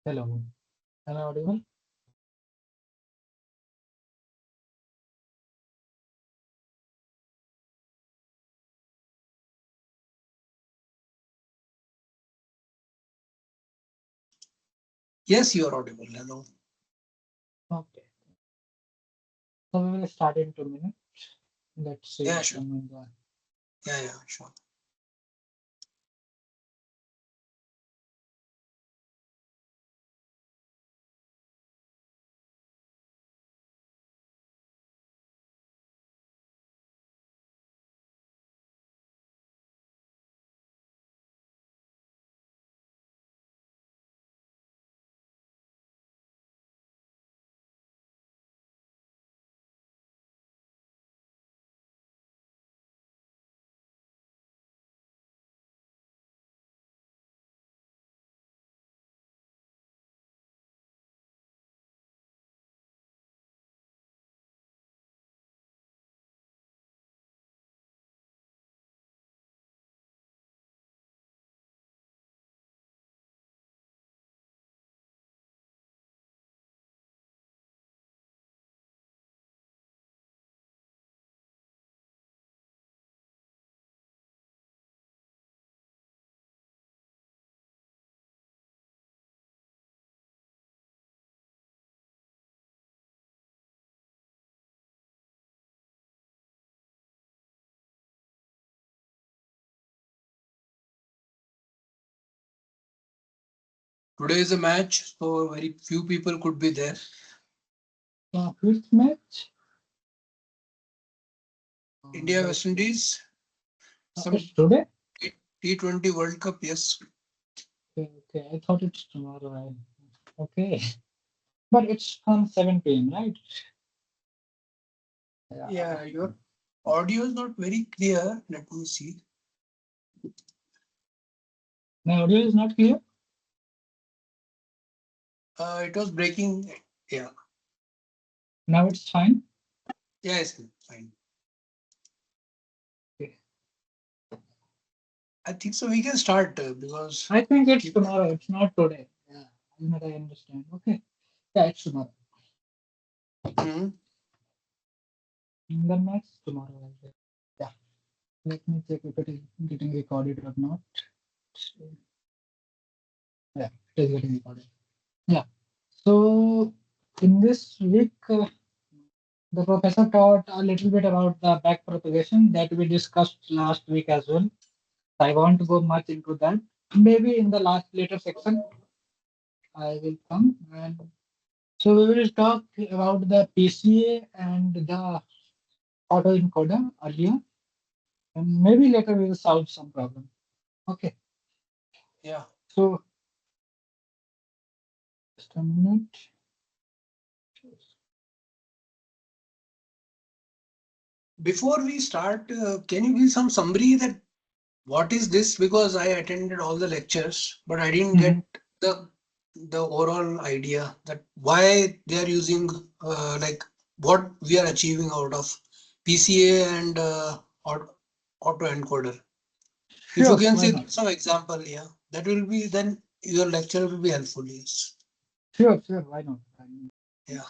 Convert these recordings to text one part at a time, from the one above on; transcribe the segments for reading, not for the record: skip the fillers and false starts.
Hello. Am I audible? Yes, you are audible. Hello. Okay. So we will start in 2 minutes. Let's see. Yeah, sure. Someone go. Yeah, sure. Today is a match, so very few people could be there. Which match? India, West Indies, some It's today? T20 World Cup, yes. Okay. I thought it's tomorrow. Okay. But it's on 7 p.m., right? Yeah, your audio is not very clear. Let me see. My audio is not clear. It was breaking. Yeah. Now it's fine. Yes, fine. Okay. I think so. We can start because I think it's tomorrow. It's not today. Yeah. I understand. Okay. Yeah, it's tomorrow. Mhm. The next tomorrow. Yeah. Let me check if it is getting recorded or not. Yeah, it is getting recorded. Yeah. So in this week, the professor taught a little bit about the back propagation that we discussed last week as well. I won't go much into that. Maybe in the last later section, I will come and so we will talk about the PCA and the autoencoder earlier, and maybe later we will solve some problem. Okay. Yeah. So just a minute. Before we start, can you give some summary that what is this? Because I attended all the lectures, but I didn't Mhm. get the overall idea that why they are using like what we are achieving out of PCA and autoencoder. If you Sure, can why say not? some example, yeah, that will be then your lecture will be helpful. Yes. Sure, why not? Yeah.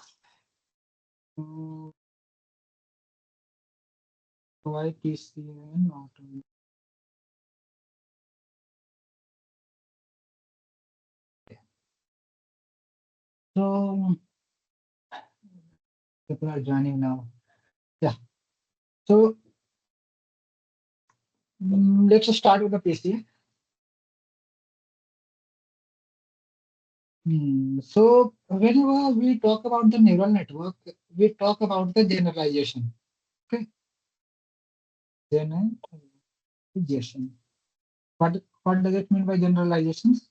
So why PCA and auto? So people are joining now. Yeah. So let's start with the PCA. So whenever we talk about the neural network, we talk about the generalization. Okay, generalization. What does it mean by generalizations?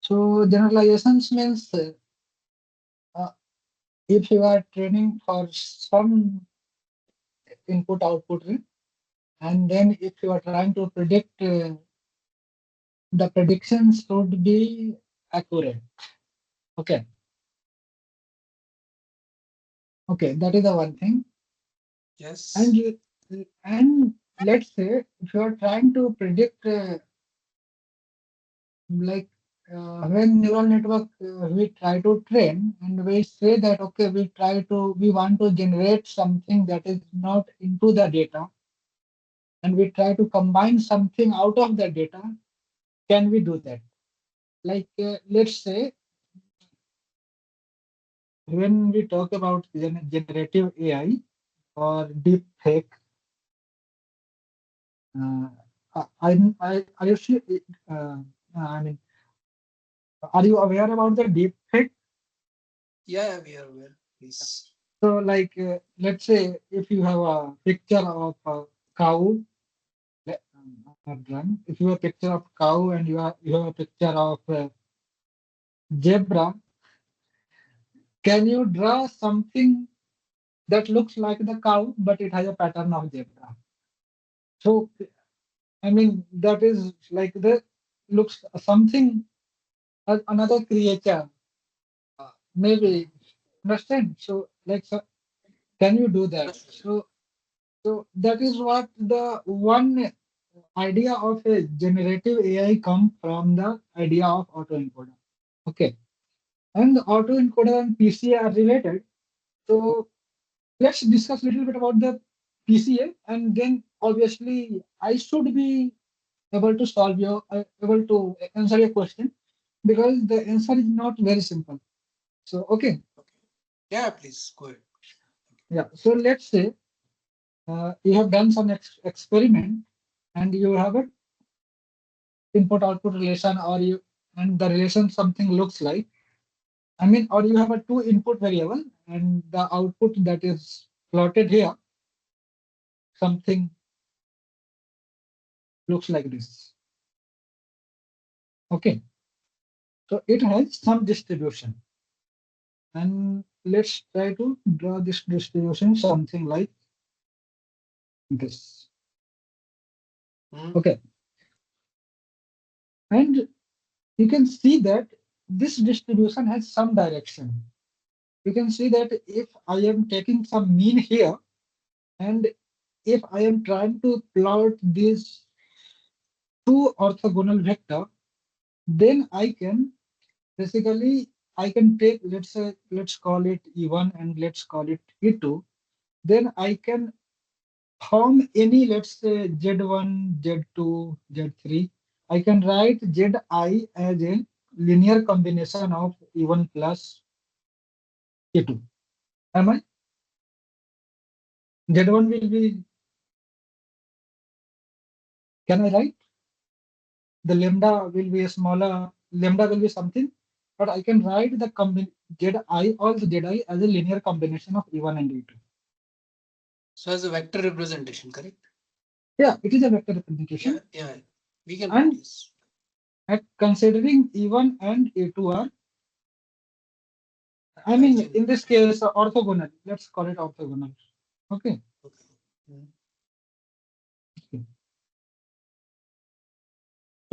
So generalizations means uh, if you are training for some input output rate, and then if you are trying to predict, the predictions should be accurate. Okay. Okay, that is the one thing. And Yes. and let's say if you are trying to predict like when neural network we try to train and we say that okay we want to generate something that is not into the data and we try to combine something out of the data, can we do that? Like let's say when we talk about generative AI or deep fake, uh, are you sure, uh, I mean, are you aware about the deep fake? Yeah, we are aware. Please. So, like, let's say if you have a picture of a cow, not run. If you have a picture of cow and you have a picture of zebra, can you draw something that looks like the cow but it has a pattern of zebra? So, I mean, that is like the looks something another creature. Mm. Maybe understand. So, like, so, can you do that? Understood. So that is what the one idea of a generative AI come from the idea of autoencoder. Okay. And the autoencoder and PCA are related. So let's discuss a little bit about the PCA and then obviously I should be able to solve your able to answer your question because the answer is not very simple. So okay. Okay. Yeah, please go ahead. Yeah. So let's say you have done some experiment and you have a input output relation or you and the relation something looks like, I mean, or you have a two input variable and the output that is plotted here something looks like this. Okay, so it has some distribution and let's try to draw this distribution something like this. Mm. Okay, and you can see that this distribution has some direction. You can see that if I am taking some mean here and if I am trying to plot these two orthogonal vector, then I can basically I can take let's say let's call it E1 and let's call it E2. Then I can form any let's say Z1, Z2, Z3. I can write Zi as a linear combination of E1 plus E2. Am I? Z1 will be can I write? The lambda will be a smaller lambda will be something, but I can write the zi or the zi as a linear combination of e1 and e2. So as a vector representation, correct? Yeah, it is a vector Yeah, representation, yeah. We can write and yes. at considering e1 and e2 are, I mean, Hygiene. in this case, orthogonal. Let's call it orthogonal. Okay. Okay. Mm.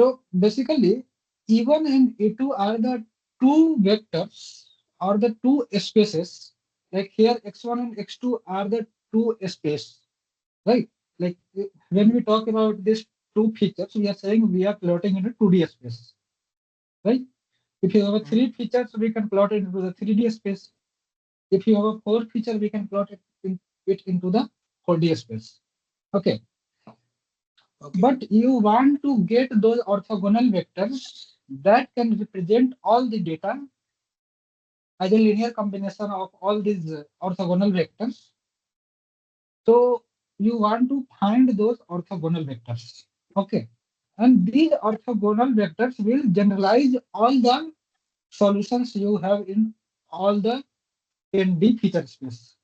So basically, e1 and e2 are the two vectors or the two spaces. Like here, x1 and x2 are the two space, right? Like when we talk about these two features, we are saying we are plotting into 2D space, right? If you have a Mm. three features, we can plot it into the 3D space. If you have a four feature, we can plot it into the 4D space. Okay, Okay. but you want to get those orthogonal vectors that can represent all the data as a linear combination of all these orthogonal vectors. So you want to find those orthogonal vectors. Okay. And these orthogonal vectors will generalize all the solutions you have in all the ND feature space,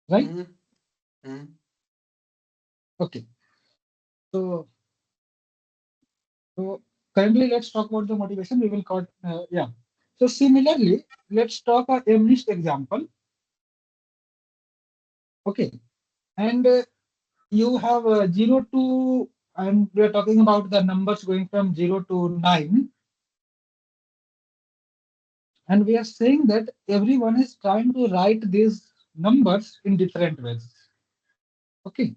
right? Mm. Mm. Okay. So, so currently let's talk about the motivation. We will call, yeah. So similarly, let's talk a MNIST example. Okay. And you have 0 to, and we are talking about the numbers going from 0 to 9. And we are saying that everyone is trying to write these numbers in different ways. Okay.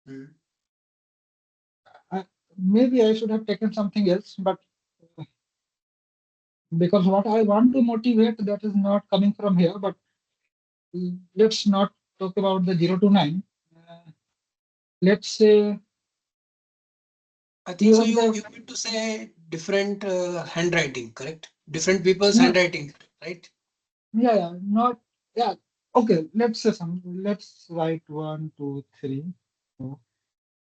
Mm. Maybe I should have taken something else, but because what I want to motivate that is not coming from here. But let's not talk about the 0 to 9. Uh, let's say I think you so. have You the meant to say different handwriting, correct? Different people's no, handwriting, right? yeah, not yeah. Okay, let's say some. Let's write 1, 2, 3, 4,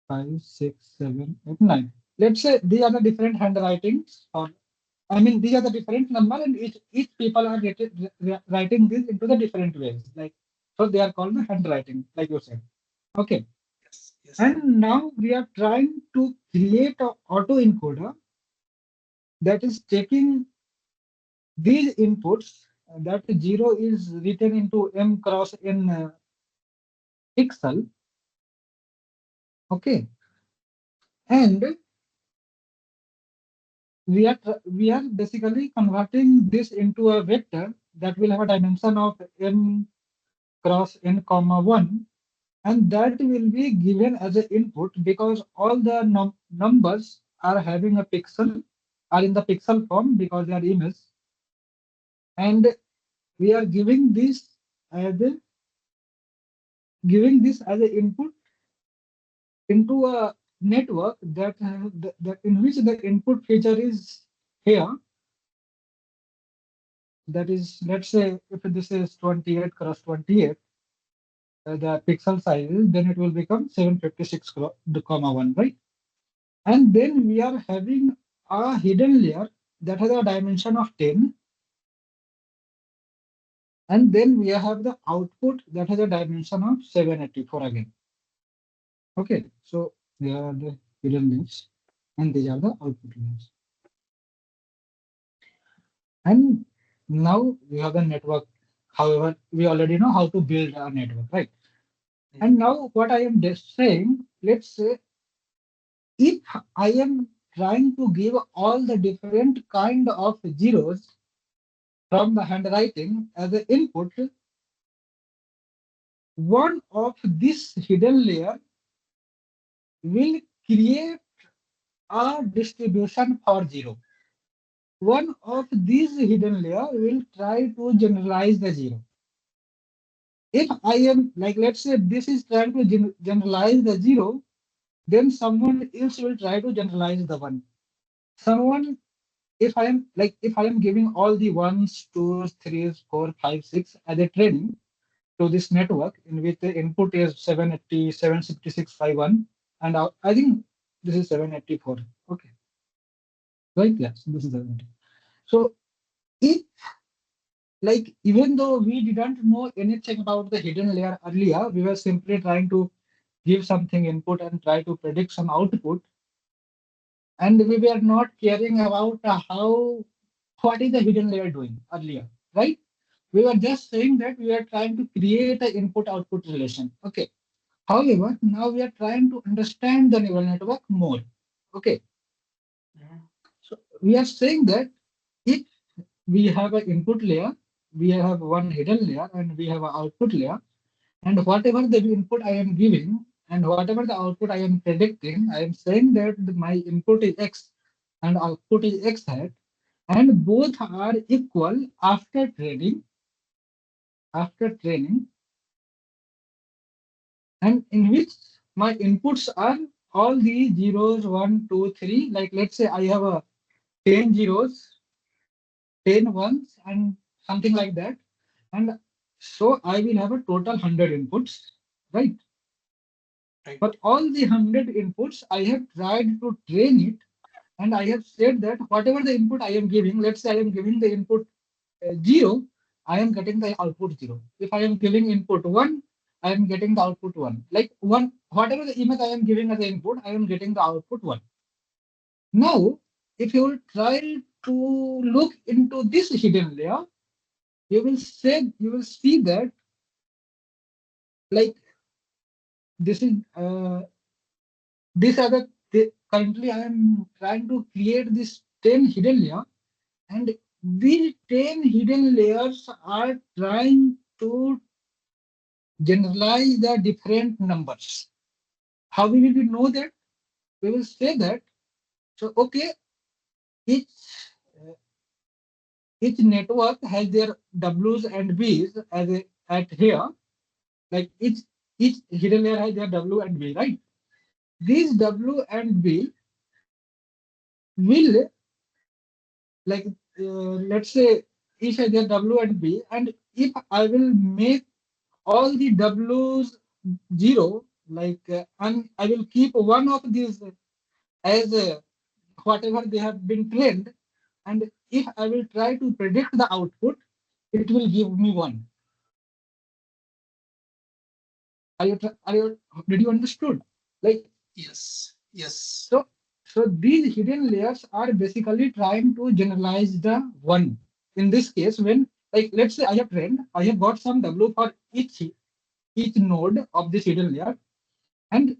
5, 6, 7, 8, 9. Let's say these are the different handwritings, or I mean these are the different number, and each people are writing this into the different ways. Like so, they are called the handwriting, like you said. Okay, Yes. Yes. and now we are trying to create a autoencoder that is taking these inputs. That 0 is written into m cross n pixel. Okay, and we are basically converting this into a vector that will have a dimension of m cross n comma 1, and that will be given as an input because all the numbers are having a pixel, are in the pixel form because they are image, and we are as a, giving this as an input into a network that in which the input feature is here. That is, let's say if this is 28 cross 28, the pixel size is, then it will become 756 comma 1, right? And then we are having a hidden layer that has a dimension of 10. And then we have the output that has a dimension of 784 again. Okay, so they are the hidden layers and these are the output layers. And now we have the network. However, we already know how to build a network, right? And Mm. now what I am just saying, let's say if I am trying to give all the different kind of zeros from the handwriting as an input, one of this hidden layer will create a distribution for zero. One of these hidden layer will try to generalize the zero. If I am like, let's say this is trying to generalize the zero, then someone else will try to generalize the one. Someone, if I am giving all the ones, twos, threes, four, five, six as a training to this network in which the input is 780, 76651, and I think this is 784. Okay, right? Yes, this is 780. So if even though we didn't know anything about the hidden layer earlier, we were simply trying to give something input and try to predict some output, and we were not caring about how what is the hidden layer doing earlier, right? We were just saying that we are trying to create an input output relation. Okay. However, now we are trying to understand the neural network more. Okay. Mhm. So we are saying that if we have an input layer, we have one hidden layer, and we have an output layer, and whatever the input I am giving and whatever the output I am predicting, I am saying that my input is X and output is X hat, and both are equal after training, and in which my inputs are all the zeros, one, two, three. Like let's say I have a 10 zeros, 10 ones, and something like that. And so I will have a total 100 inputs, right? Right. But all the 100 inputs, I have tried to train it, and I have said that whatever the input I am giving, let's say I am giving the input 0, I am getting the output 0. If I am giving input 1, I am getting the output 1. Like 1, whatever the image I am giving as the input, I am getting the output 1. Now, if you will try to look into this hidden layer, you will see that like this is these are currently I am trying to create this 10 hidden layer, And these 10 hidden layers are trying to generalize the different numbers. How will we know that? We will say that, so okay, each uh, each network has their W's and B's as at here, like each hidden layer has their W and B, right? These W and B will, like, let's say each has their W and B, and if I will make all the W's zero, like, and I will keep one of these as whatever they have been trained, and if I will try to predict the output, it will give me one. Are you did you understood? Like, Yes. Yes. so so these hidden layers are basically trying to generalize the one. In this case, when, like, let's say I have trained, I have got some W for each node of this hidden layer, and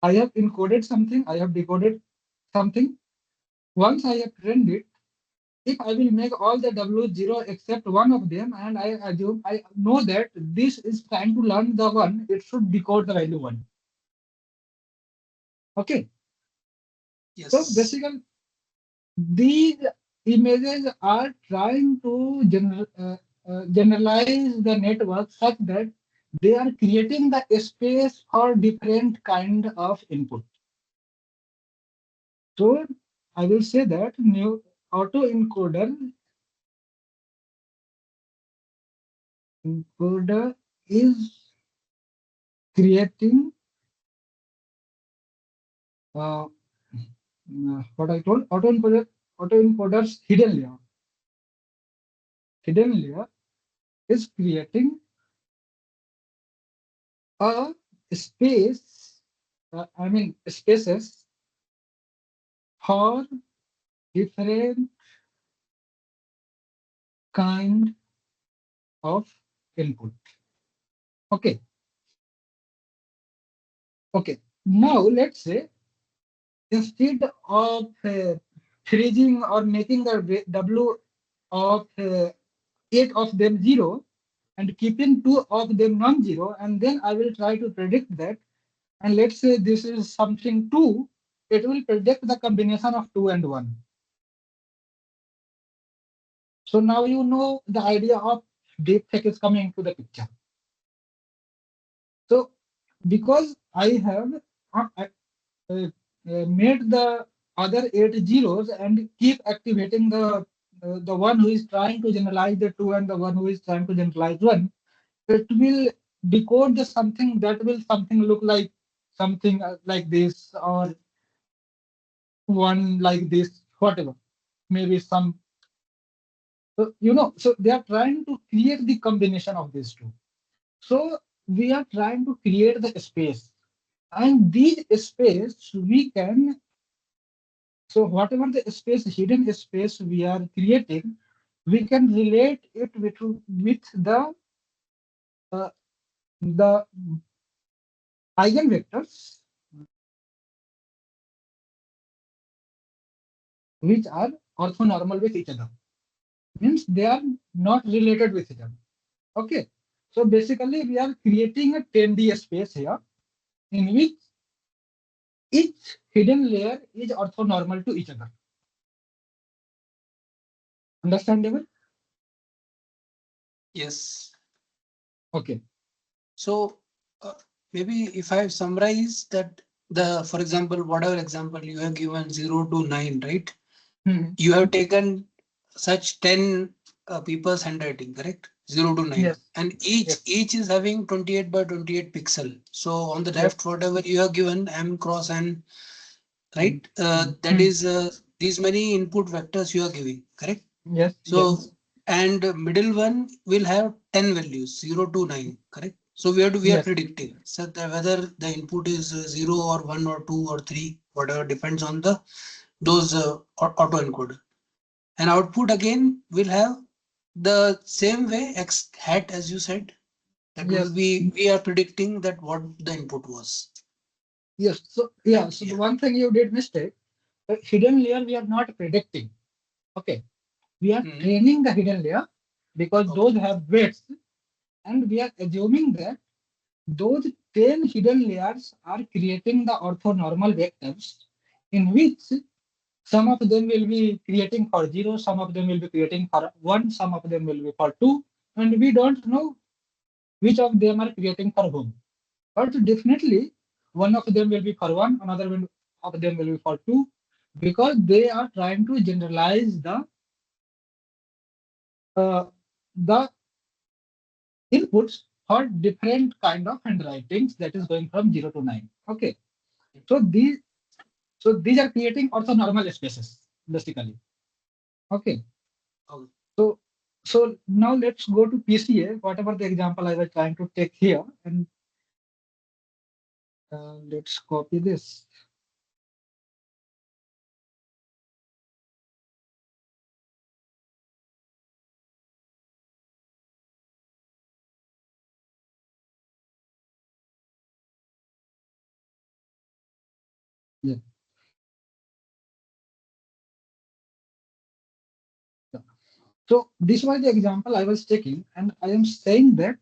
I have encoded something, I have decoded something. Once I have trained it, if I will make all the W zero except one of them, and I know that this is trying to learn the one, it should decode the value one. Okay. So Yes. basically, these images are trying to generalize the network such that they are creating the space for different kind of input. So I will say that new autoencoder is creating uh, what I told autoencoder's hidden layer is creating a space, I mean spaces for different kind of input. Okay, okay. Now let's say instead of freezing or making the W of eight of them zero and keeping two of them non-zero, and then I will try to predict that. And let's say this is something two, it will predict the combination of two and one. So now you know the idea of deepfake is coming into the picture. So because I have uh, made the other eight zeros and keep activating the one who is trying to generalize the two and the one who is trying to generalize one, it will decode the something that will something look like something like this, or one like this, whatever, maybe some. So, so they are trying to create the combination of these two. So we are trying to create the space, and these space we can. So whatever the space, hidden space we are creating, we can relate it with uh, the eigenvectors which are orthonormal with each other. Means they are not related with each other. Okay. So basically, we are creating a 10D space here in which each hidden layer is orthonormal to each other. Understandable? Yes. Okay. So uh, maybe if I summarize that, for example, whatever example you have given 0 to 9, right? Mhm. You have taken such 10 people's handwriting, correct? 0 to 9, Yes. and each Yes. each is having 28 by 28 pixel. So on the Yes. left, whatever you have given M cross N, Mhm. right? That Mhm. is these many input vectors you are giving, correct? Yes. So, Yes. and middle one will have 10 values, 0 to 9, correct? So we are Yes. predicting so that whether the input is 0 or 1 or 2 or 3, whatever depends on the those autoencoder. And output again will have the same way x hat, as you said, that will Yes. be, we are predicting that what the input was. Yes. So yeah. So the Yeah. one thing you did mistake, hidden layer we are not predicting. Okay. we are training the hidden layer because those have weights, and we are assuming that those 10 hidden layers are creating the orthonormal vectors in which some of them will be creating for 0, some of them will be creating for 1, some of them will be for 2, and we don't know which of them are creating for whom. But definitely, one of them will be for 1, another one of them will be for 2, because they are trying to generalize uh, the inputs for different kind of handwritings that is going from 0 to 9. Okay. So these are creating orthonormal spaces, basically. Okay. Okay. So so now let's go to PCA, whatever the example I was trying to take here, and let's copy this. Yeah. Yeah. So this was the example I was taking, and I am saying that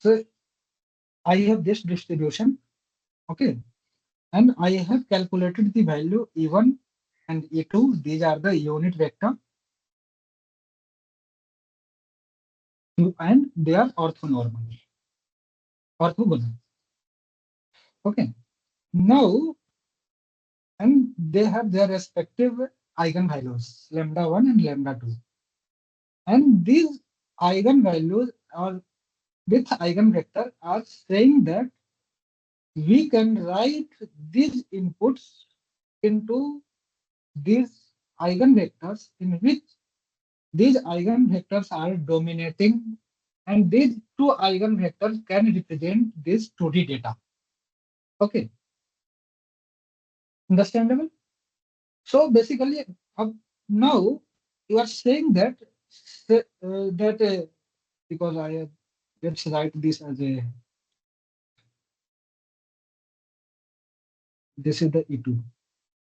so I have this distribution, okay, and I have calculated the value E1 and E2. These are the unit vector, and they are orthonormal, orthogonal. Okay. Now, and they have their respective eigenvalues, lambda 1 and lambda 2. And these eigenvalues are with eigenvector are saying that we can write these inputs into these eigenvectors in which these eigenvectors are dominating, and these two eigenvectors can represent this 2D data. Okay, understandable? So basically, now you are saying that because I have, let's write this as a, this is the E2,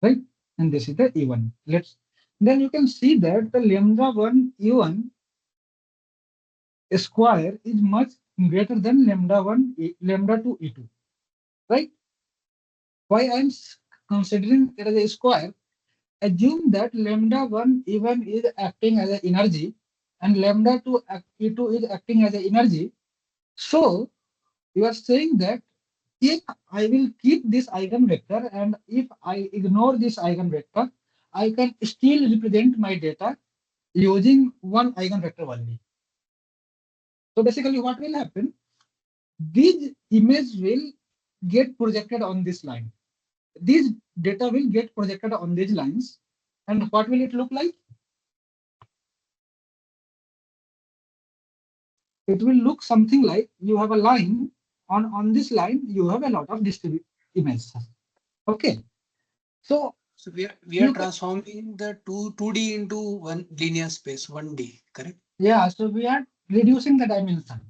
right? And this is the E1. Let's, then you can see that the lambda 1 E1 square is much greater than lambda 1 lambda 2 E2, right? Why I'm considering it as a square? Assume that lambda 1 E1 is acting as an energy and lambda 2 E2 is acting as an energy. So you are saying that if I will keep this eigenvector and if I ignore this eigenvector, I can still represent my data using one eigenvector only. So basically what will happen? These image will get projected on this line. These data will get projected on these lines. And what will it look like? It will look something like you have a line. On this line, you have a lot of distributed images. Okay. So So we are you can, transforming the 2D into one linear space, 1D, correct? yeah, so we are reducing the dimension.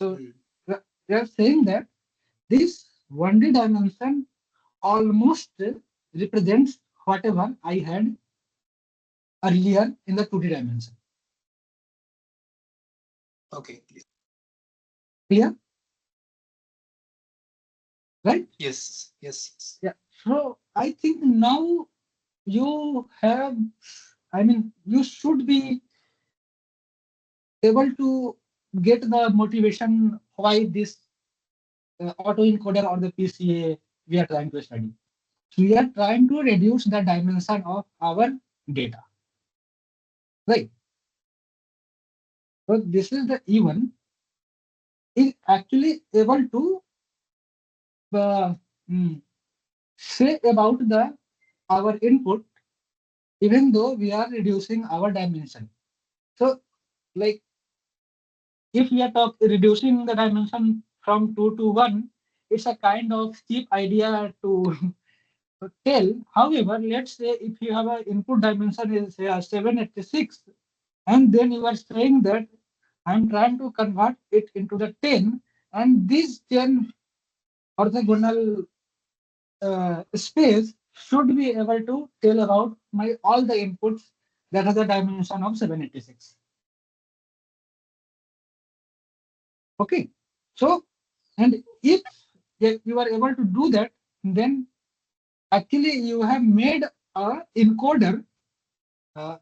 So Hmm. we are saying that this 1D dimension almost represents whatever I had earlier in the 2D dimension. Okay. Clear? Right? Yes. Yes. Yes. Yeah. So I think now you have, I mean, you should be able to get the motivation why this autoencoder or the PCA we are trying to study. So we are trying to reduce the dimension of our data, right? So this is the E1 is actually able to uh, mm, say about the our input even though we are reducing our dimension. So like if we are reducing the dimension from 2 to 1, it's a kind of cheap idea to tell. However, let's say if you have an input dimension is 786, and then you are saying that I'm trying to convert it into the 10, and this 10 orthogonal space should be able to tell about my all the inputs that has a dimension of 786. Okay. So, and if you are able to do that, then actually you have made a encoder. Uh,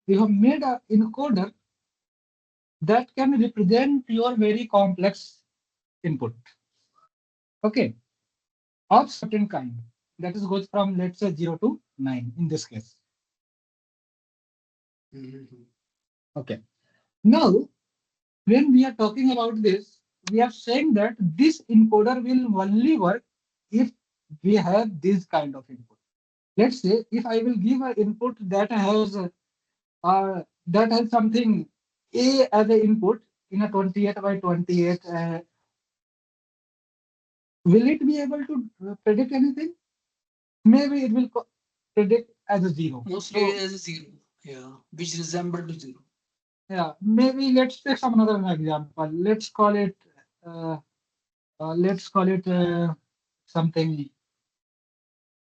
you have made a encoder that can represent your very complex input. Okay, of certain kind. That is goes from let's say 0 to 9 in this case. Mhm. Okay. Now, when we are talking about this, we are saying that this encoder will only work if we have this kind of input. Let's say if I will give an input that has something A as an input in a 28 by 28, will it be able to predict anything? Maybe it will predict as a zero. Mostly So as a zero, yeah, which resemble to zero. yeah, maybe let's take some another example. Uh, let's call it something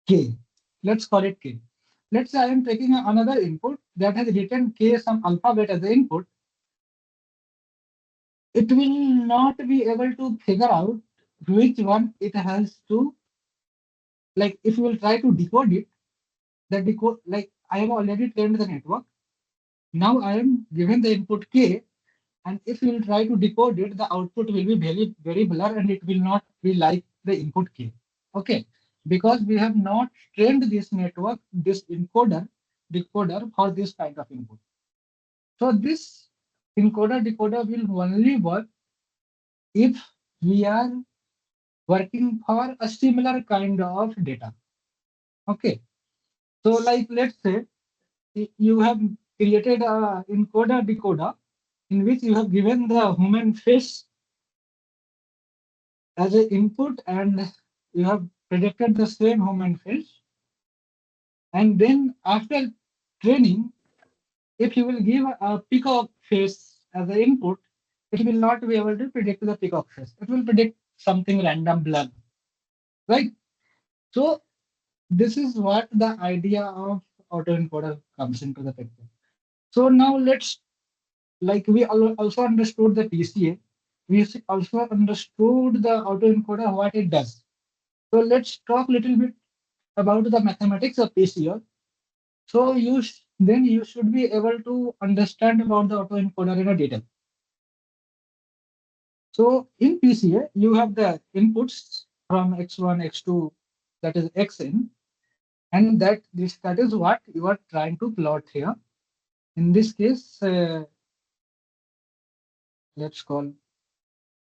K. Let's call it K. Let's say I am taking another input that has written K some alphabet as the input. It will not be able to figure out which one it has to, like if you will try to decode it, the decode, like I have already trained the network. Now I am given the input K, and if you will try to decode it, the output will be very blur and it will not be like the input K. Okay, because we have not trained this network, this decoder for this kind of input. So this encoder decoder will only work if we are working for a similar kind of data. Okay, so like let's say you have created a encoder decoder in which you have given the human face as an input and you have predicted the same human face. And then after training, if you will give a peacock face as an input, it will not be able to predict the peacock face. It will predict something random blur, right? So this is what the idea of autoencoder comes into the picture. So now let's, like we also understood the PCA, we also understood the autoencoder what it does. So let's talk a little bit about the mathematics of PCA. So then you should be able to understand about the autoencoder in a detail. So in PCA, you have the inputs from x1, x2, that is xn, and that is what you are trying to plot here. In this case, let's call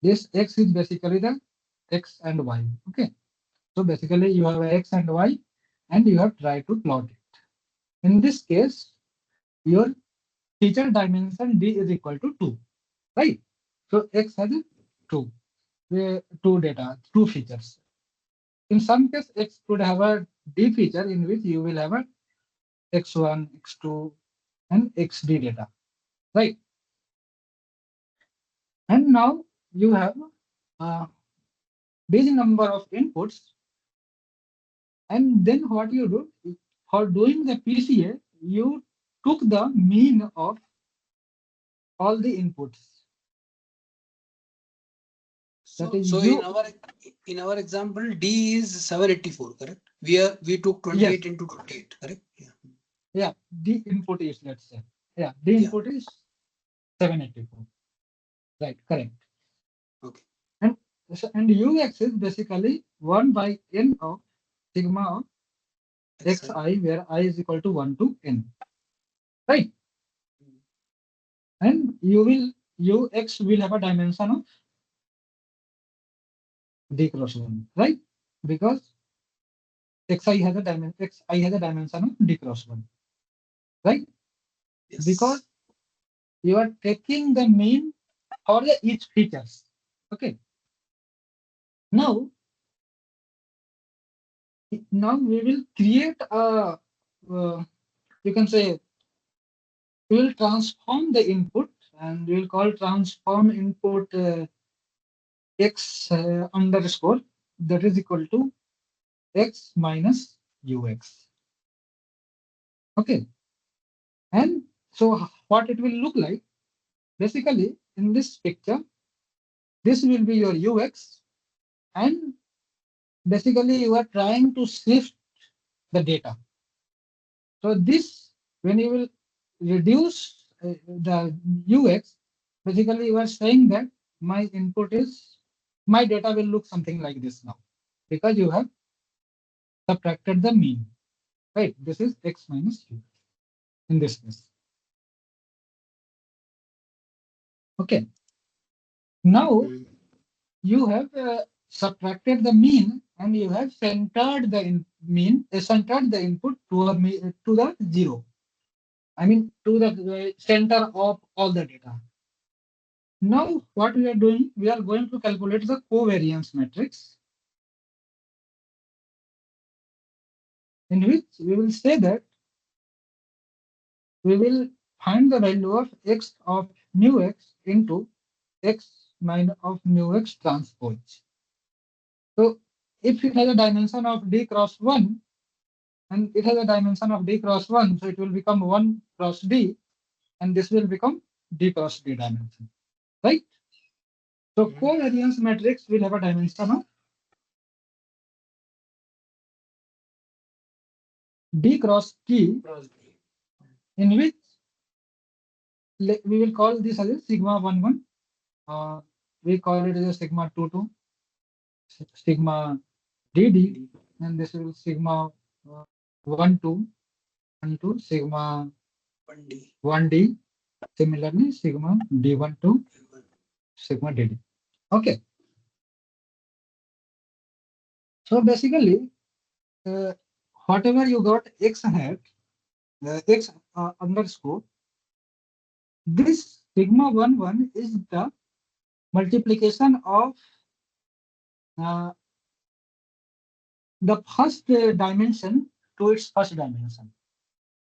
this x is basically the x and y. Okay, so basically you have a x and y, and you have tried to plot it. In this case, your feature dimension d is equal to 2, right? So x has a 2, two data, two features. In some case, x could have a d feature in which you will have a x1, x2, and xd data, right? And now you have a big number of inputs, and then what you do for doing the PCA, you took the mean of all the inputs. That So, is so you. in our example, D is 784, correct? We took Yes, 28 into 28, correct? Yeah. yeah. The input is, let's say, yeah, the Yeah. input is 784. Right, correct. Okay. And and ux is basically 1 by n of sigma of XI. xi, where I is equal to 1 to n, right? And ux will have a dimension of d cross 1, right? Because xi has a dimension of d cross 1, right? Because Yes. you are taking the mean for the each features. Okay. Now, now we will create a, you can say, we will transform the input and we will call transform input x underscore. that is equal to x minus ux. Okay. And so what it will look like, basically in this picture, this will be your ux, and basically you are trying to shift the data. So this, when you will reduce the ux, basically you are saying that my input is, my data will look something like this now, because you have subtracted the mean, right? This is x minus u in this case. Okay. Now Mm. you have subtracted the mean, and you have centered the mean, centered the input to to the zero. I mean to the center of all the data. Now what we are doing, we are going to calculate the covariance matrix, in which we will say that we will find the value of x of mu x into x minus of mu x transpose. So if it has a dimension of d cross 1, and it has a dimension of d cross 1, so it will become 1 cross d, and this will become d cross d dimension, right? So Mm. covariance matrix will have a dimension of d cross t, Cross B. in which we will call this as a sigma 1 1. We call it as a sigma 2 2, sigma dd, and this will sigma 1 2, 1 2, sigma 1D. 1d. Similarly, sigma d1 2, sigma dd. Okay. So basically, uh, whatever you got x hat, x underscore, this sigma 1 1 is the multiplication of uh, the first dimension to its first dimension.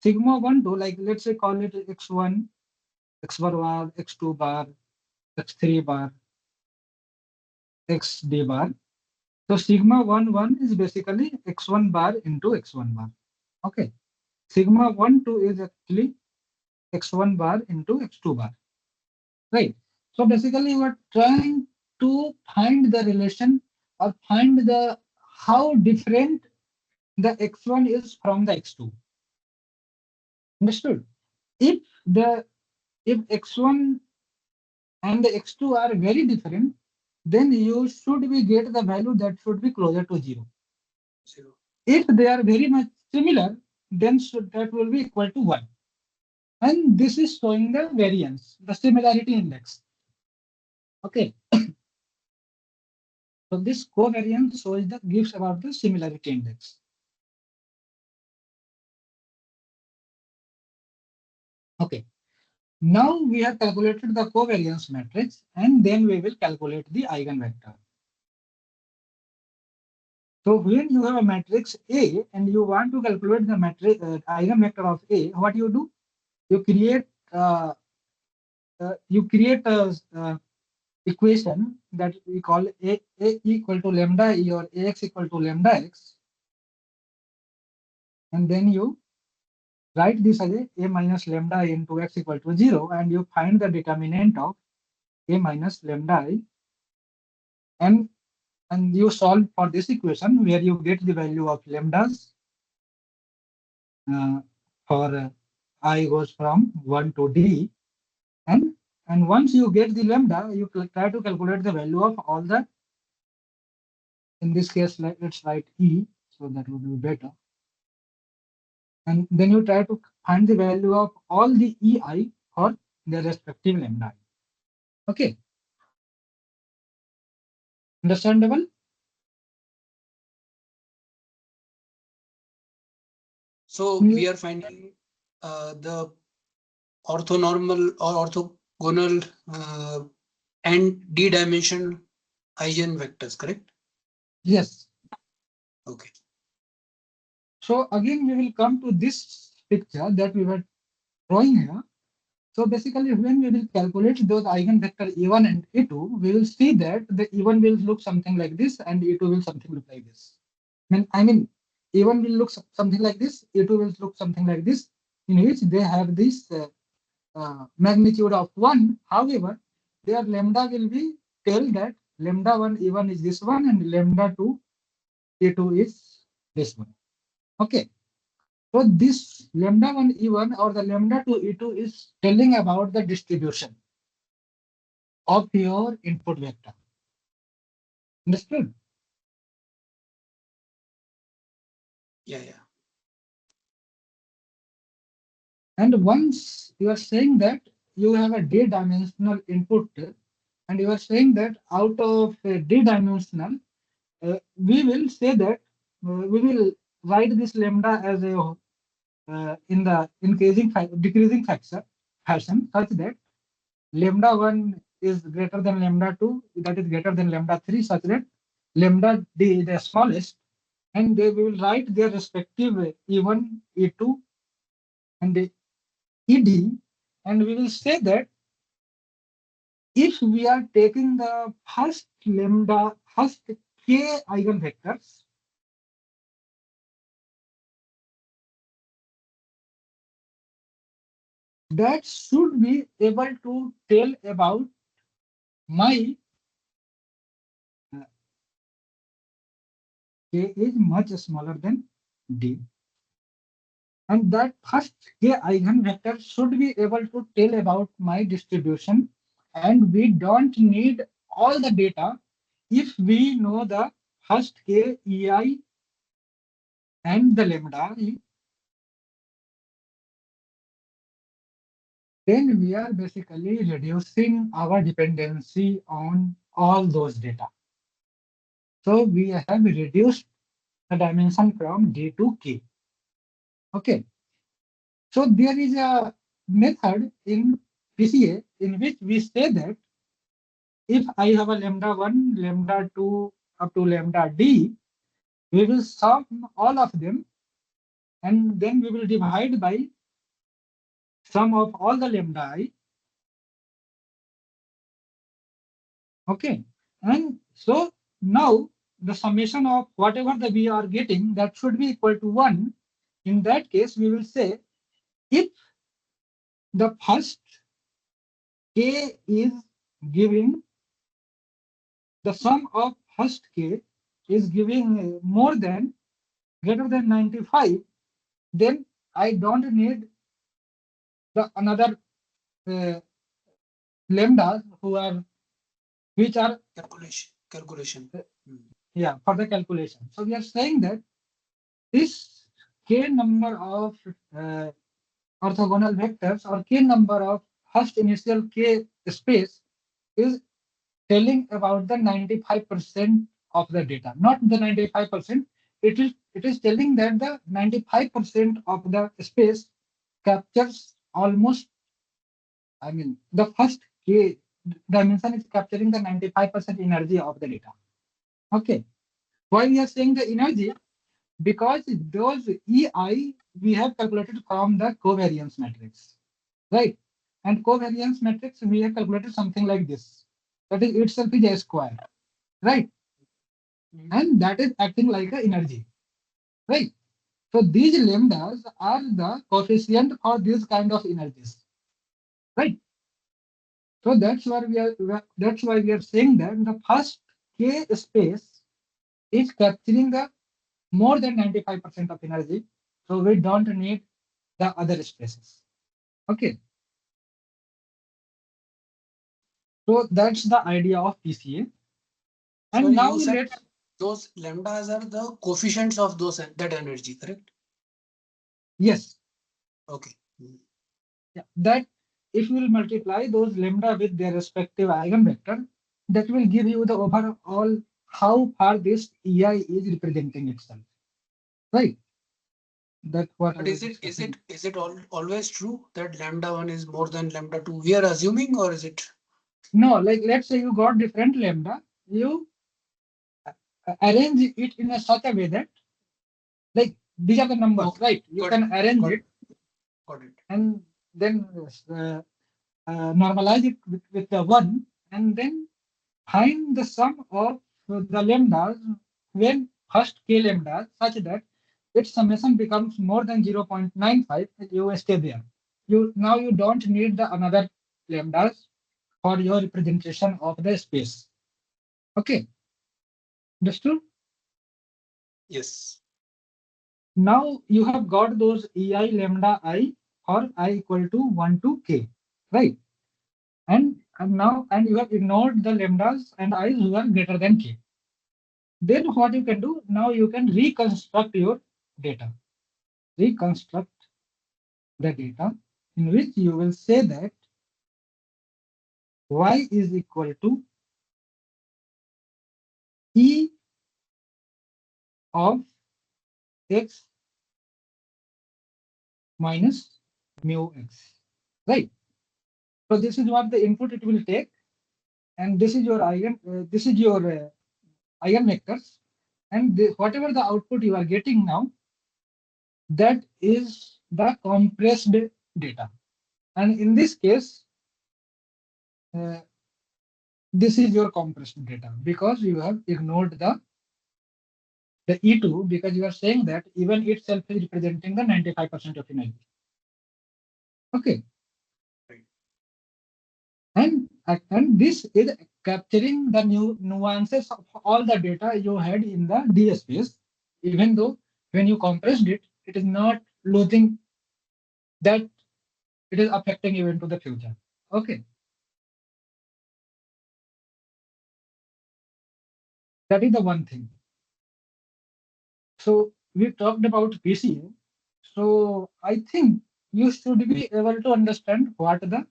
Sigma 1 2, like let's say call it x1, x bar, x2 bar, x3 bar, xd bar. So sigma 1 1 is basically x1 bar into x1 bar. Okay. Sigma 1 2 is actually x1 bar into x2 bar. Right. So basically, we're trying to find the relation, or find the how different the x1 is from the x2. Understood? If the if x1 and the x2 are very different, then you should be get the value that should be closer to zero. 0. If they are very much similar, then that will be equal to 1. And this is showing the variance, the similarity index. Okay. So this covariance shows the gives about the similarity index. Okay. Now we have calculated the covariance matrix, and then we will calculate the eigenvector. So when you have a matrix A and you want to calculate the matrix eigenvector of A, what you do? You create a equation that we call A equal to lambda E, or Ax equal to lambda x, and then you write this as a minus lambda I into x equal to 0, and you find the determinant of a minus lambda I, and you solve for this equation, where you get the value of lambdas uh, for I goes from 1 to d, and once you get the lambda, you try to calculate the value of all the, in this case, like let's write e, so that would be better, and then you try to find the value of all the ei for their respective lambda. Okay, understandable? So we are finding the orthonormal or orthogonal and d-dimensional eigenvectors, correct? Yes. Okay. So again, we will come to this picture that we were drawing here. So basically, when we will calculate those eigenvector E1 and E2, we will see that the E1 will look something like this and E2 will something look like this. I mean, E1 will look something like this, E2 will look something like this, in which they have this magnitude of 1. However, their lambda will be tell that lambda 1 E1 is this one and lambda 2 E2 is this one. Okay. So this lambda 1 E1 or the lambda 2 E2 is telling about the distribution of your input vector. Understood? Yeah, yeah. And once you are saying that you have a d-dimensional input, and you are saying that out of a d-dimensional, we will say that we will write this lambda as a in the decreasing factor fashion, such that lambda 1 is greater than lambda 2, that is greater than lambda 3, such that lambda d is the smallest, and they will write their respective E1, E2, and ED, and we will say that if we are taking the first k eigenvectors, that should be able to tell about my k is much smaller than d, and that first k eigenvector should be able to tell about my distribution, and we don't need all the data if we know the first k ei and the lambda e, then we are basically reducing our dependency on all those data. So we have reduced the dimension from d to k. Okay. So there is a method in PCA in which we say that if I have a lambda 1, lambda 2 up to lambda d, we will sum all of them and then we will divide by sum of all the lambda I. Okay. And so now the summation of whatever the we are getting, that should be equal to 1. In that case, we will say if the first k is giving the sum of first k is giving more than greater than 95, then I don't need the another uh, lambdas who are which are Calculation. yeah, for the calculation. So we are saying that this k number of uh, orthogonal vectors or k number of first initial k space is telling about the 95% of the data, not the 95%. It is telling that the 95% of the space captures almost, I mean, the first k dimension is capturing the 95% energy of the data. Okay. Why we are saying the energy? Because those EI we have calculated from the covariance matrix, right? And covariance matrix we have calculated something like this. That is itself is a square, right? And that is acting like a energy, right? So these lambdas are the coefficient for this kind of energies, right? So that's why we are saying that the first k space is capturing the more than 95% of energy. So we don't need the other spaces. Okay. So that's the idea of PCA. So And now you said let's, those lambdas are the coefficients of those that energy, correct? yes, Okay. yeah, that if you will multiply those lambda with their respective eigenvector, that will give you the overall how far this EI is representing itself. Right? That's what I But was is discussing. it is it always true that lambda 1 is more than lambda 2? We are assuming, or is it? No, like let's say you got different lambda, you arrange it in a such a way that like these are the numbers, Okay. right? You Got it. can arrange Got it it. Got it. and then normalize it with the one, and then find the sum of the lambdas when first k lambdas such that its summation becomes more than 0.95. You stay there. You don't need the another lambdas for your representation of the space. Okay, understood? Yes. Now you have got those ei lambda I for I equal to 1 to k, right? And you have ignored the lambdas and i's who are greater than k. Then what you can do now, you can reconstruct your data. Reconstruct the data in which you will say that y is equal to e of x minus mu x, right? So this is what the input it will take, and this is your eigenvectors, and whatever the output you are getting now, that is the compressed data. And in this case, uh, this is your compressed data because you have ignored the E2, because you are saying that even itself is representing the 95% of energy. Okay. Right. And this is capturing the new nuances of all the data you had in the D space, even though when you compressed it, it is not losing that, it is affecting you into the future. Okay. That is the one thing. So we talked about PCA. So I think you should be able to understand what the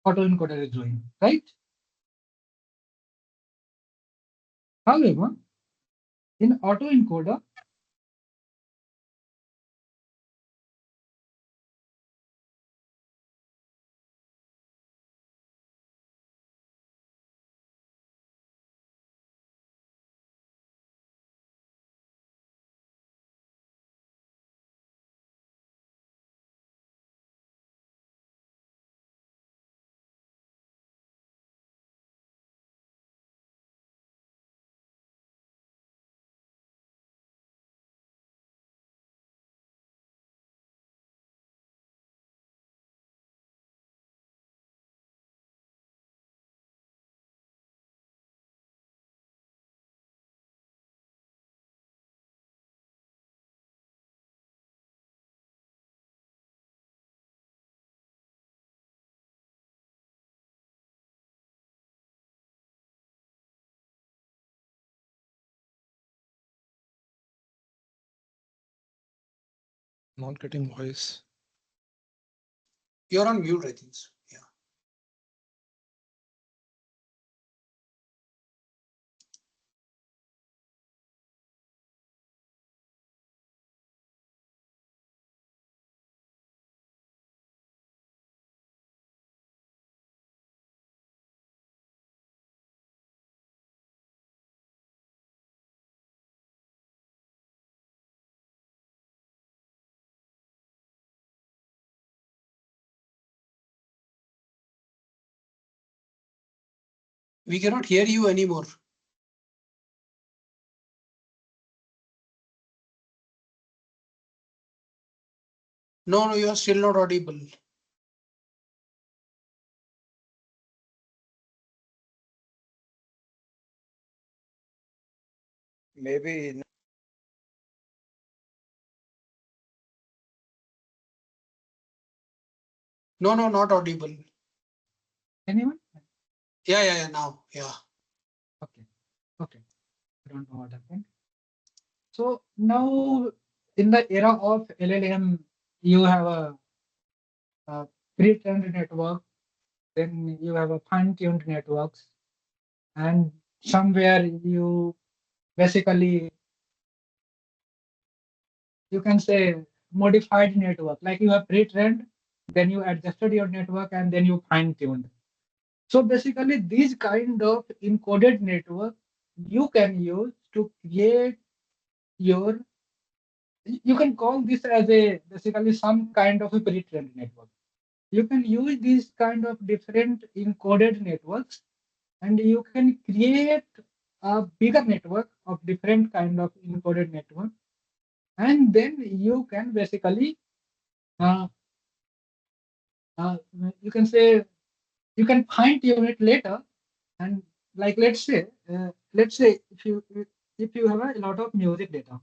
autoencoder is doing, right? However, in autoencoder, Not getting voice. You're on mute, I think. So. Yeah. We cannot hear you anymore. No, no, you are still not audible. Maybe No, no, not audible. anyone? Yeah. Now, yeah. Okay. Okay. I don't know what happened. So now in the era of LLM, you have a pre-trained network, then you have a fine-tuned networks, and somewhere you basically, you can say, modified network. Like you have pre-trained, then you adjusted your network, and then you fine-tuned. So basically, these kind of encoded network you can use to create your, you can call this as a basically some kind of a pre-trained network. you can use these kind of different encoded networks, and you can create a bigger network of different kind of encoded network, and then you can basically uh, uh, you can say you can fine tune it later. And like let's say if you have a lot of music data,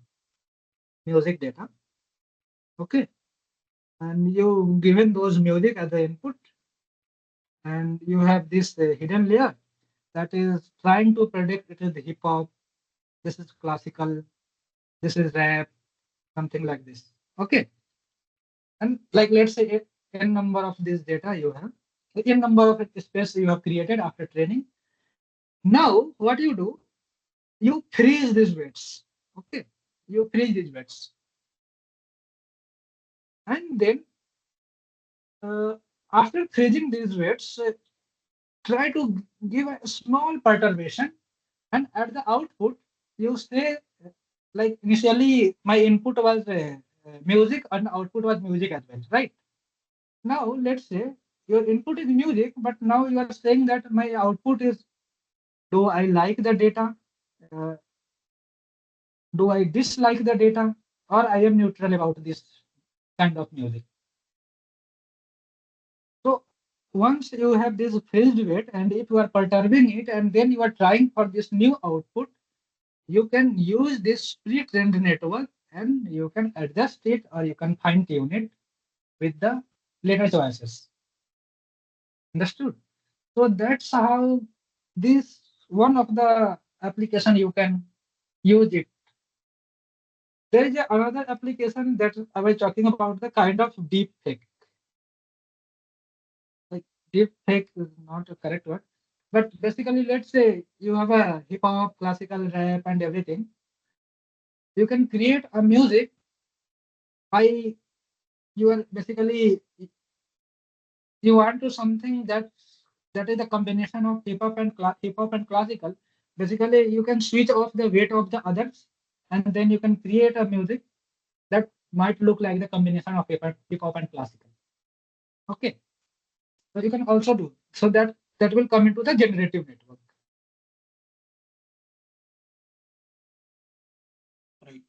okay, and you given those music as the input, and you have this hidden layer that is trying to predict it is hip hop, this is classical, this is rap, something like this. Okay. And like let's say n number of this data you have, n number of space you have created after training. Now what you do, you freeze these weights. Okay. You freeze these weights. And then uh, after freezing these weights, try to give a small perturbation, and at the output you say like initially my input was music and output was music as well, right? Now let's say your input is music, but now you are saying that my output is, do I like the data, uh, do I dislike the data, or I am neutral about this kind of music. So once you have this phased weight, and if you are perturbing it and then you are trying for this new output, you can use this pre-trained network and you can adjust it or you can fine tune it with the later choices. Understood? So that's how this one of the application you can use it. There is another application that I was talking about, the kind of deep fake. Like deep fake is not a correct word, but basically let's say you have a hip hop, classical rap and everything. You can create a music by, you are basically, you want to something that is a combination of hip hop and classical. Basically you can switch off the weight of the others, and then you can create a music that might look like the combination of hip hop and classical. Okay, so you can also do so that will come into the generative network. Right.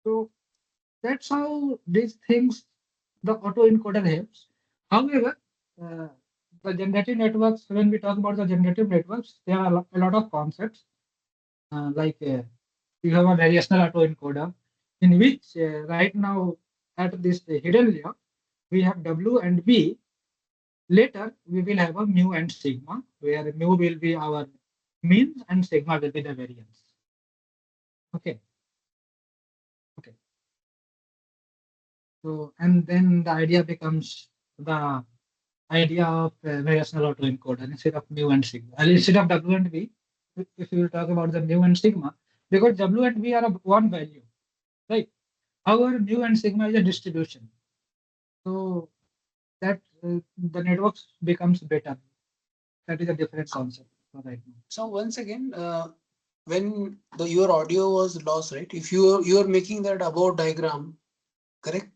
So that's how these things, the autoencoder helps. However, uh, the generative networks, when we talk about the generative networks, there are a lot of concepts, like you have a variational autoencoder, in which right now at this hidden layer, we have W and B. Later, we will have a mu and sigma, where mu will be our mean and sigma will be the variance. Okay. Okay. So, and then the idea becomes the idea of variational autoencoder instead of mu and sigma. And instead of W and V, if you will talk about the mu and sigma, because W and V are of one value, right? Our mu and sigma is a distribution. So that the networks becomes better. That is a different concept for right now. So once again, when your audio was lost, right? If you are making that above diagram, correct?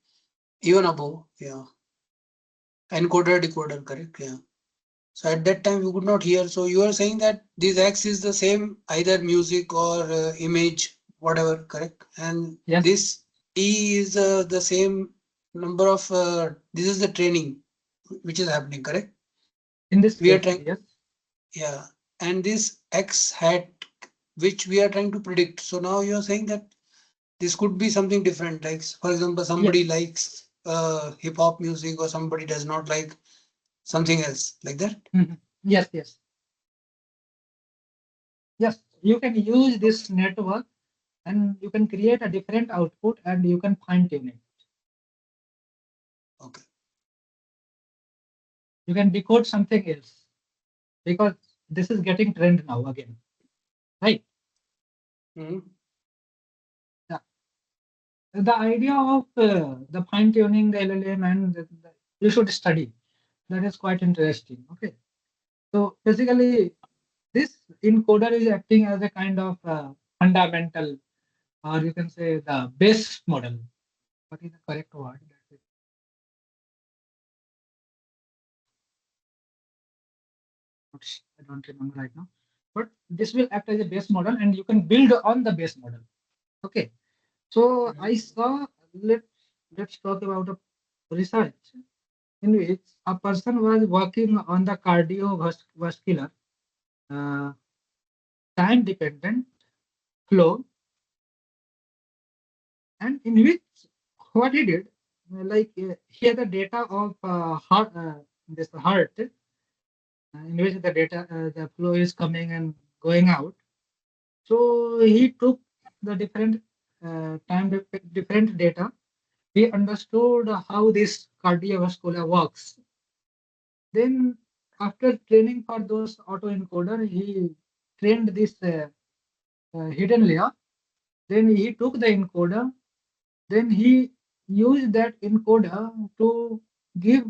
Even above, yeah. Encoder, decoder, correct? Yeah. So at that time you could not hear. So you are saying that this X is the same, either music or image, whatever, correct? And Yes. this E is the same number of. This is the training which is happening, correct? In this We are case, trying, yes. yeah. And this X hat, which we are trying to predict. So now you are saying that this could be something different. Like for example, somebody Yes. likes hip hop music or somebody does not like something else like that. Mhm. Yes, yes. Yes, you can use this network and you can create a different output and you can fine tune it. Okay. You can decode something else because this is getting trend now again, right? Mhm. Yeah. The idea of the fine tuning the LLM and you should study. That is quite interesting. Okay. So basically, this encoder is acting as a kind of fundamental, or you can say the base model. What is the correct word? I don't remember right now, but this will act as a base model and you can build on the base model. Okay. So I saw, let, let's talk about a research in which a person was working on the cardiovascular uh, time dependent flow, and in which what he did, he had the data of heart, in which the data, the flow is coming and going out. So he took the different data. He understood how this cardiovascular works. Then, after training for those autoencoder, he trained this hidden layer. Then he took the encoder. Then he used that encoder to give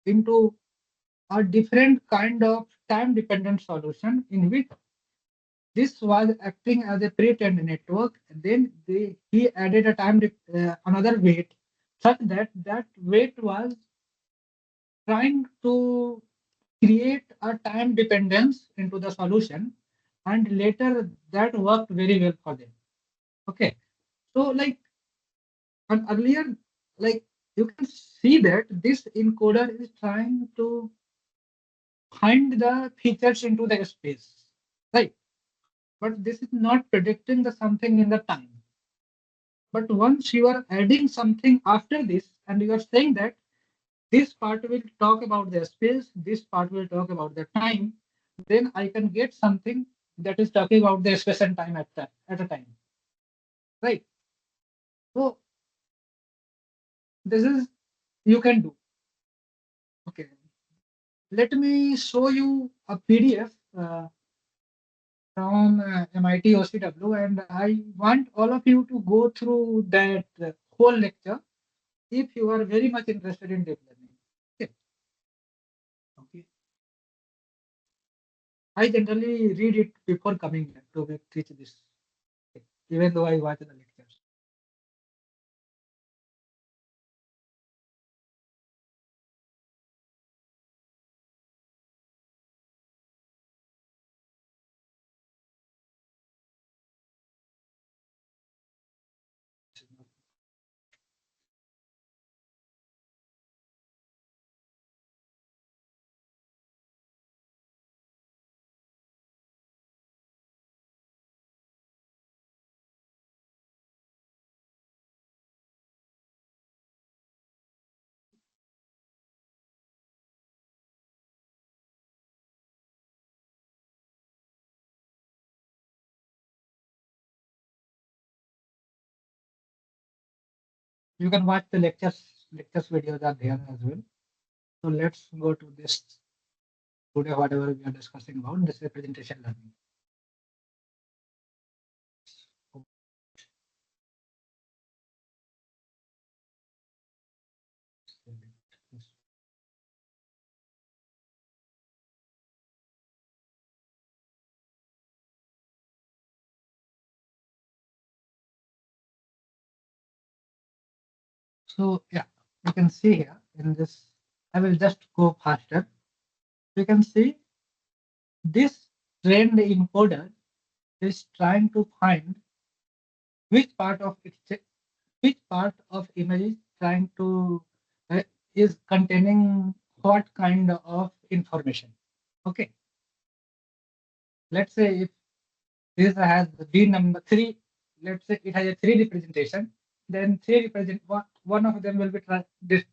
into a different kind of time-dependent solution in which this was acting as a pre-trained network. Then he added a another weight, such that that weight was trying to create a time dependence into the solution, and later that worked very well for them. Okay, so like and earlier, like you can see that this encoder is trying to find the features into the space, right? But this is not predicting the something in the time. But once you are adding something after this, and you are saying that this part will talk about the space, this part will talk about the time, then I can get something that is talking about the space and time at a time, right? So this is you can do. Okay, let me show you a PDF from MIT OCW, and I want all of you to go through that whole lecture if you are very much interested in deep learning. Okay. Okay. I generally read it before coming here to teach this, okay, even though I watch the lectures. You can watch the lectures videos are there as well. So let's go to this today, whatever we are discussing about, this representation learning. So yeah, you can see here in this, I will just go faster. You can see this trained encoder is trying to find which part of which part of image is trying to is containing what kind of information. Okay, let's say if this has the B number three, let's say it has a three representation, then three represent one of them will be this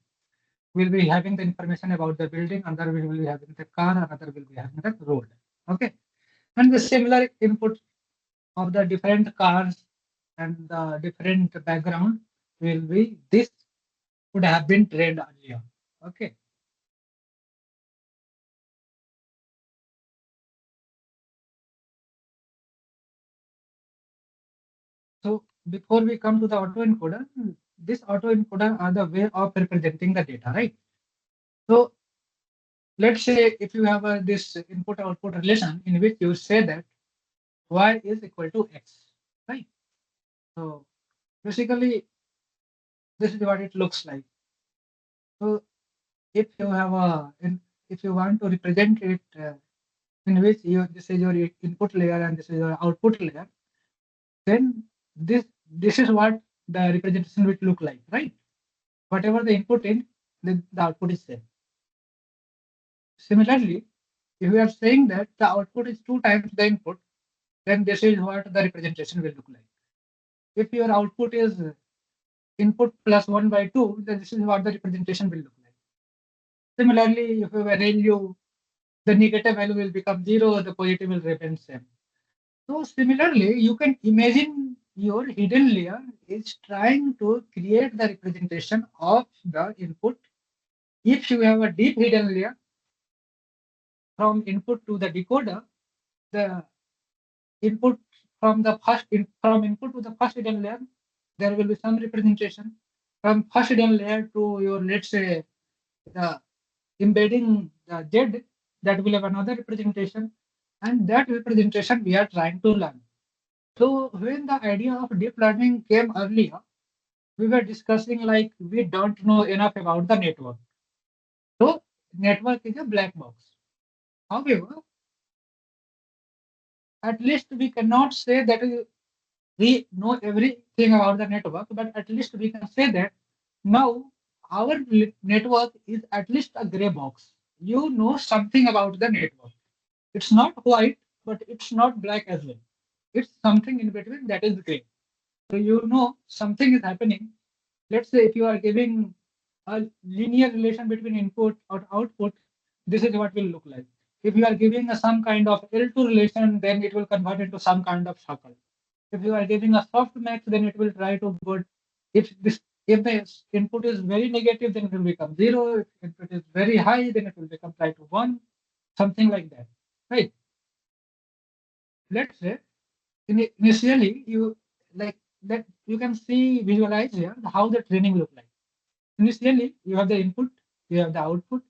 will be having the information about the building, another will be having the car, another will be having the road. Okay, and the similar input of the different cars and the different background will be this would have been trained earlier. Okay. So before we come to the autoencoder, this autoencoder are the way of representing the data, right? So let's say if you have this input output relation in which you say that y is equal to x, right? So basically, this is what it looks like. So if you have if you want to represent it in which this is your input layer and this is your output layer, then this is what the representation will look like, right? Whatever the input in, the output is same. Similarly, if we are saying that the output is 2 times the input, then this is what the representation will look like. If your output is input plus 1 by 2, then this is what the representation will look like. Similarly, if you value, the negative value will become 0, the positive will remain same. So similarly, you can imagine your hidden layer is trying to create the representation of the input. If you have a deep hidden layer from input to the decoder, the input from input to the first hidden layer, there will be some representation. From first hidden layer to your, let's say, the embedding the Z, that will have another representation, and that representation we are trying to learn. So when the idea of deep learning came earlier, we were discussing like we don't know enough about the network. So network is a black box. However, at least we cannot say that we know everything about the network, but at least we can say that now our network is at least a gray box. You know something about the network. It's not white, but it's not black as well. It's something in between that is gray. So you know something is happening. Let's say if you are giving a linear relation between input or output, this is what will look like. If you are giving some kind of L2 relation, then it will convert into some kind of circle. If you are giving a soft max, then it will try to go. If the input is very negative, then it will become 0. If input is very high, then it will become try to 1, something like that. Right? Let's say initially you like that you can see visualize here how the training look like. Initially, you have the input, you have the output.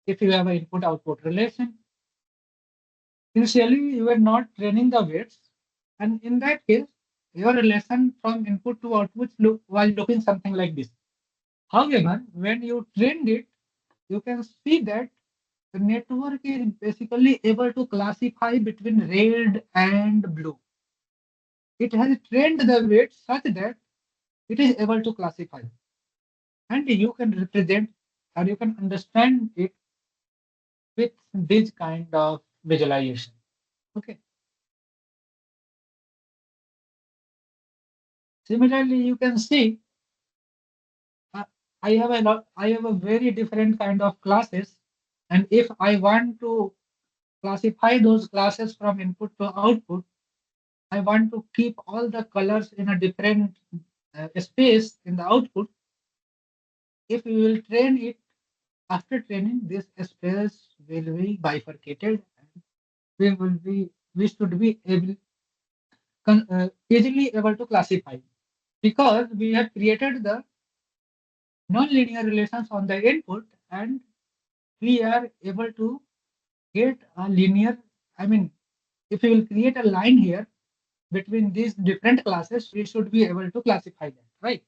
If you have an input-output relation, initially you are not training the weights, and in that case, your relation from input to output was looking something like this. However, when you trained it, you can see that the network is basically able to classify between red and blue. It has trained the weights such that it is able to classify, and you can represent or you can understand it with this kind of visualization. Okay. Similarly, you can see uh, I have a very different kind of classes, and if I want to classify those classes from input to output, I want to keep all the colors in a different space in the output. If we will train it after training, this space will be bifurcated. And we should be easily able to classify because we have created the non-linear relations on the input and we are able to get a linear, I mean, if we will create a line here between these different classes, we should be able to classify that, right?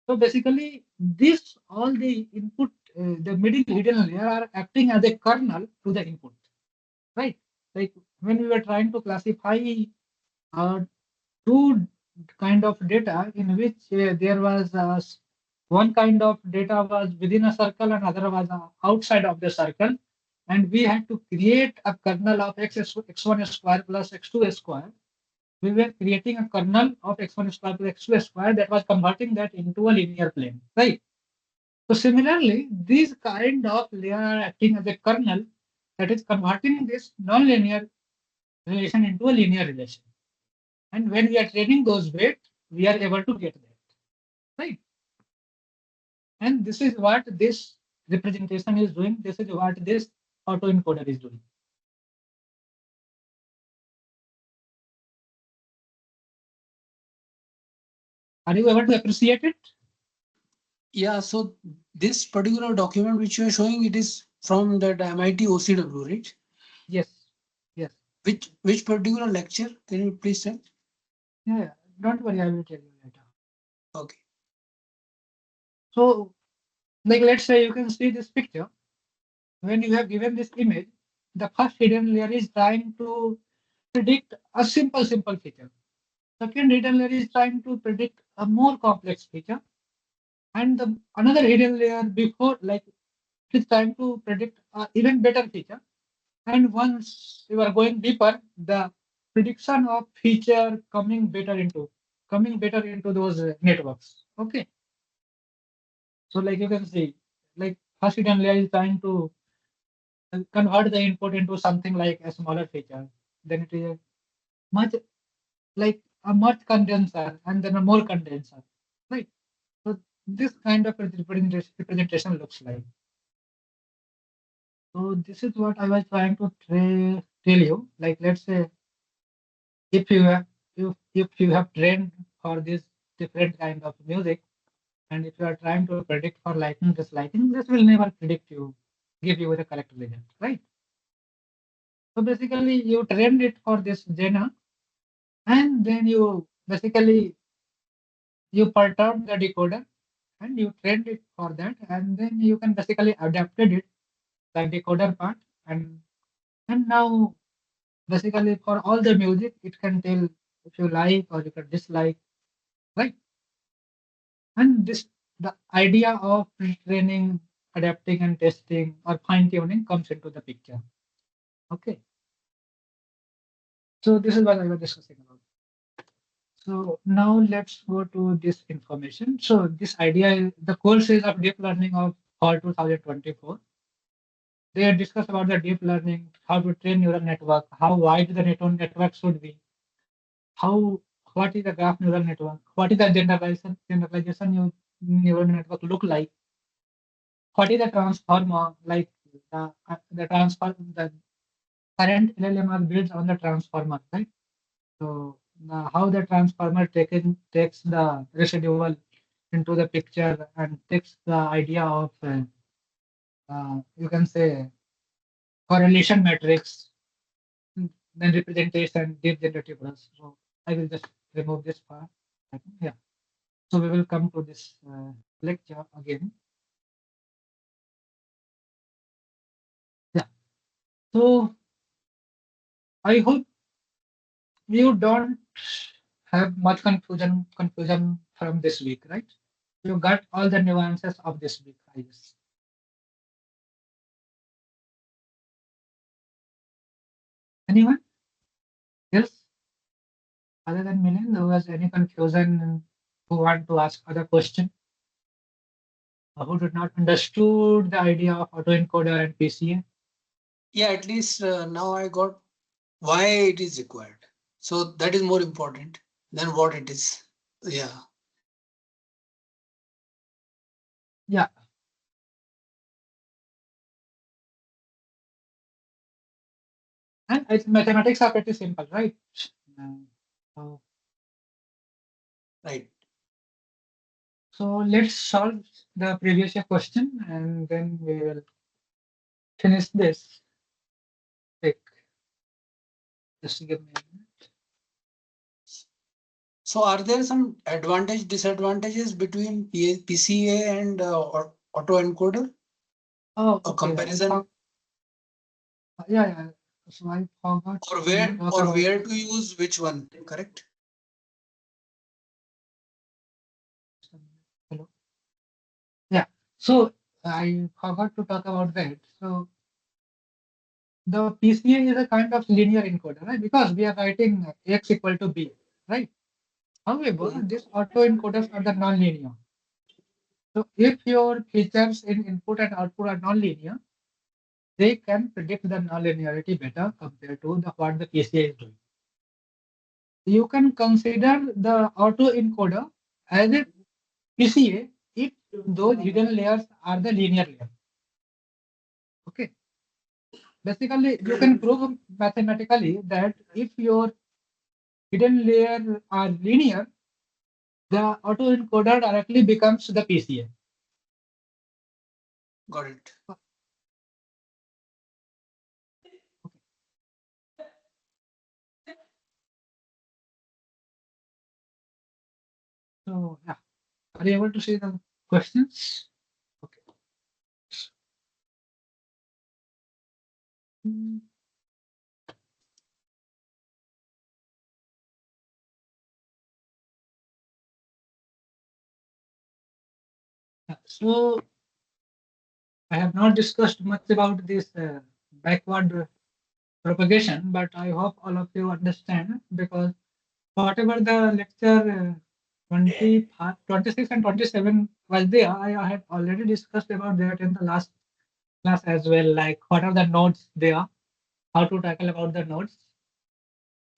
So basically, this all the input, the middle hidden layer are acting as a kernel to the input, right? Like when we were trying to classify uh, two kind of data in which there was one kind of data was within a circle and other was outside of the circle, and we had to create a kernel of x1 square plus x2 square. We were creating a kernel of x1 square plus x2 square that was converting that into a linear plane, right? So similarly, these kind of layer are acting as a kernel that is converting this non-linear relation into a linear relation. And when we are training those weights, we are able to get that, right? And this is what this representation is doing. This is what this autoencoder is doing. Are you able to appreciate it? Yeah, so this particular document which you are showing, it is from that MIT OCW, right? Yes. Yes. Which particular lecture? Can you please tell? Yeah. Don't worry, I will tell you later. Okay. So, like, let's say you can see this picture. When you have given this image, the first hidden layer is trying to predict a simple feature. Second hidden layer is trying to predict a more complex feature. And the another hidden layer before, like, it is trying to predict a even better feature. And once you are going deeper, the prediction of feature coming better into those networks. Okay. So like you can see, like first hidden layer is trying to convert the input into something like a smaller feature. Then it is a much like a much condenser and then a more condenser. Right. So this kind of representation looks like. So this is what I was trying to tell you. Like let's say if you have if you have trained for this different kind of music, and if you are trying to predict for liking disliking, this will never predict you, give you the correct result, right? So basically you trained it for this genre, and then you basically you perturbed the decoder and you trained it for that, and then you can basically adapted it the decoder part, and now basically for all the music it can tell if you like or you can dislike, right? And this the idea of pre-training, adapting and testing or fine-tuning comes into the picture. Okay. So this is what I was discussing about. So now let's go to this information. So this idea is the courses of deep learning of fall 2024. They discuss about the deep learning, how to train neural network, how wide the neural network should be, how what is the graph neural network, what is the generalization neural network look like, what is the transformer, like the transfer the current LLM are built on the transformer, right? So how the transformer takes the residual into the picture and takes the idea of you can say correlation matrix, then representation, deep generative brush. So I will just remove this part. Yeah. So we will come to this lecture again. Yeah. So I hope you don't have much confusion from this week, right? You got all the nuances of this week, I guess. Anyone else other than Milind who has any confusion and who want to ask other question or who did not understood the idea of autoencoder and PCA? Yeah, at least now I got why it is required. So that is more important than what it is. Yeah. Yeah. And mathematics are pretty simple, right? So, Right. so let's solve the previous year question and then we will finish this. Like, just give me a minute. So are there some disadvantages between PCA and autoencoder? Oh, A okay. comparison, Yeah, yeah. So I forgot or to where talk or about. where to use which one, correct? Hello. Yeah. So I forgot to talk about that. So the PCA is a kind of linear encoder, right? Because we are writing x equal to b, right? However, Mhm. these autoencoders are the non-linear. So if your features in input and output are non-linear, they can predict the nonlinearity better compared to what the PCA is doing. You can consider the autoencoder as a PCA if those hidden layers are the linear layer. Okay. Basically, you can prove mathematically that if your hidden layer are linear, the autoencoder directly becomes the PCA. Got it. So yeah, are you able to see the questions? Okay. So I have not discussed much about this backward propagation, but I hope all of you understand, because whatever the lecture 26 and 27 was there, I had already discussed about that in the last class as well, like what are the nodes there, how to tackle about the nodes.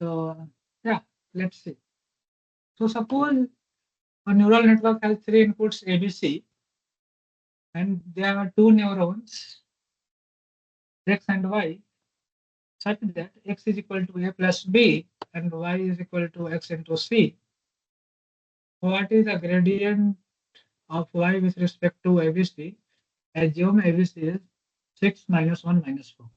So yeah, let's see. So suppose a neural network has three inputs ABC, and there are two neurons X and Y, such that X is equal to A plus B and Y is equal to X into C. What is the gradient of Y with respect to ABC? Assume ABC is 6 minus 1 minus 4.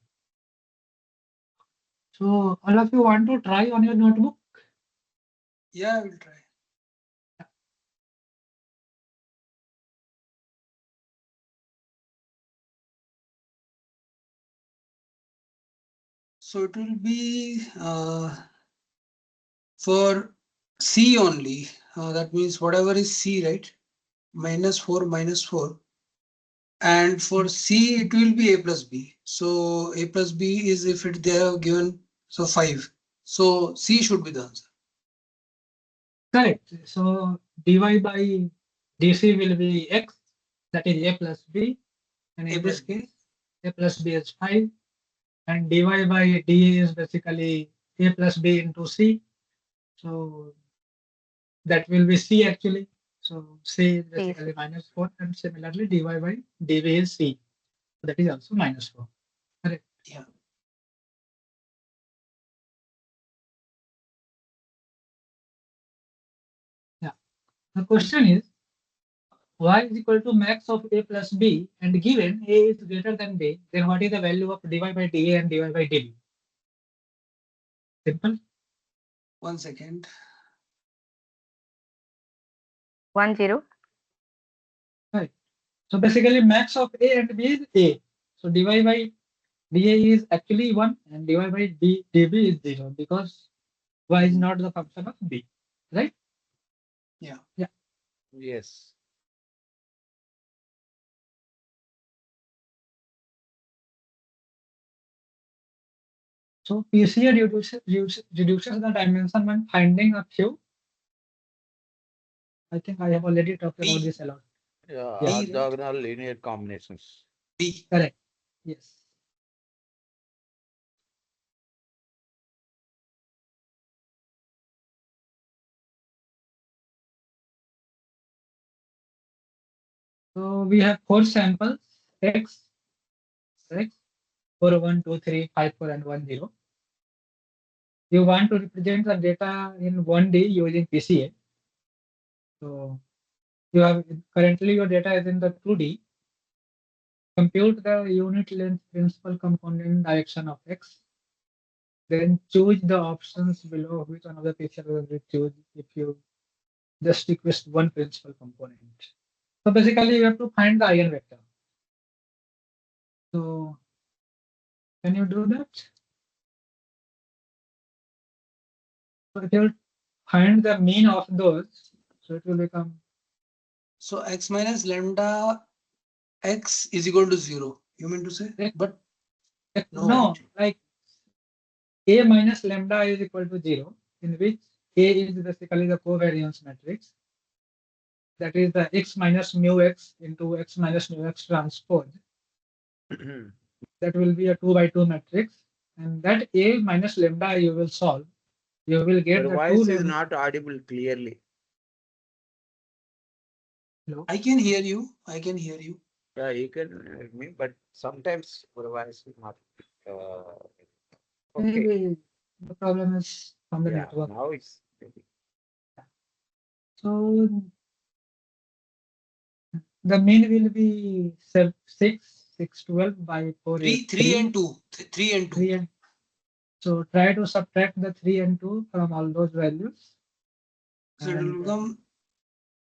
So all of you want to try on your notebook? Yeah, I will try. So it will be for C only. That means whatever is C, right? Minus 4 minus 4. And for C, it will be A plus B. So A plus B is if it they have given so 5. So C should be the answer. Correct. So dy by dc will be x, that is A plus B. And A in plus this B. case, A plus B is 5. And dy by d is basically A plus B into C. So that will be C actually. So C is basically minus 4. And similarly, dy by dv is C. That is also minus 4. Correct. Yeah. Yeah. The question is, y is equal to max of A plus B, and given A is greater than B, then what is the value of dy by dA and dy by dB? Simple. 1 second. 10. Right. So basically max of A and B is A. So dy by dA is actually 1 and dy by dB is 0, because y is not the function of B. Right? Yeah. Yeah. Yes. So PCA reduces the dimension when finding a few. I think I have already talked about B. this a lot. Yeah, Yeah. B, right? orthogonal linear combinations. B. Correct. Yes. So we have four samples: X, X, 4, 1, 2, 3, 5, 4, and 1, 0. You want to represent the data in 1D using PCA. So you have currently your data is in the 2D. Compute the unit length principal component direction of X. Then choose the options below which one of the picture will be choose if you just request one principal component. So basically you have to find the eigenvector. So can you do that? So if you find the mean of those, so it will become. So x minus lambda x is equal to 0. You mean to say? X, But no, no, right? like A minus lambda is equal to 0, in which A is basically the covariance matrix. That is the x minus mu x into x minus mu x transpose. That will be a 2 by 2 matrix. And that A minus lambda you will solve. You will get Your the voice two is lambda. not audible clearly. Hello? I can hear you. I can hear you. Yeah, you can hear me, but sometimes your voice is not. Okay. Maybe the problem is from the Yeah, network. now it's. So the mean will be 612 by 4 is 3 and 2. 3 and 2. 3 and so try to subtract the 3 and 2 from all those values. So it will And become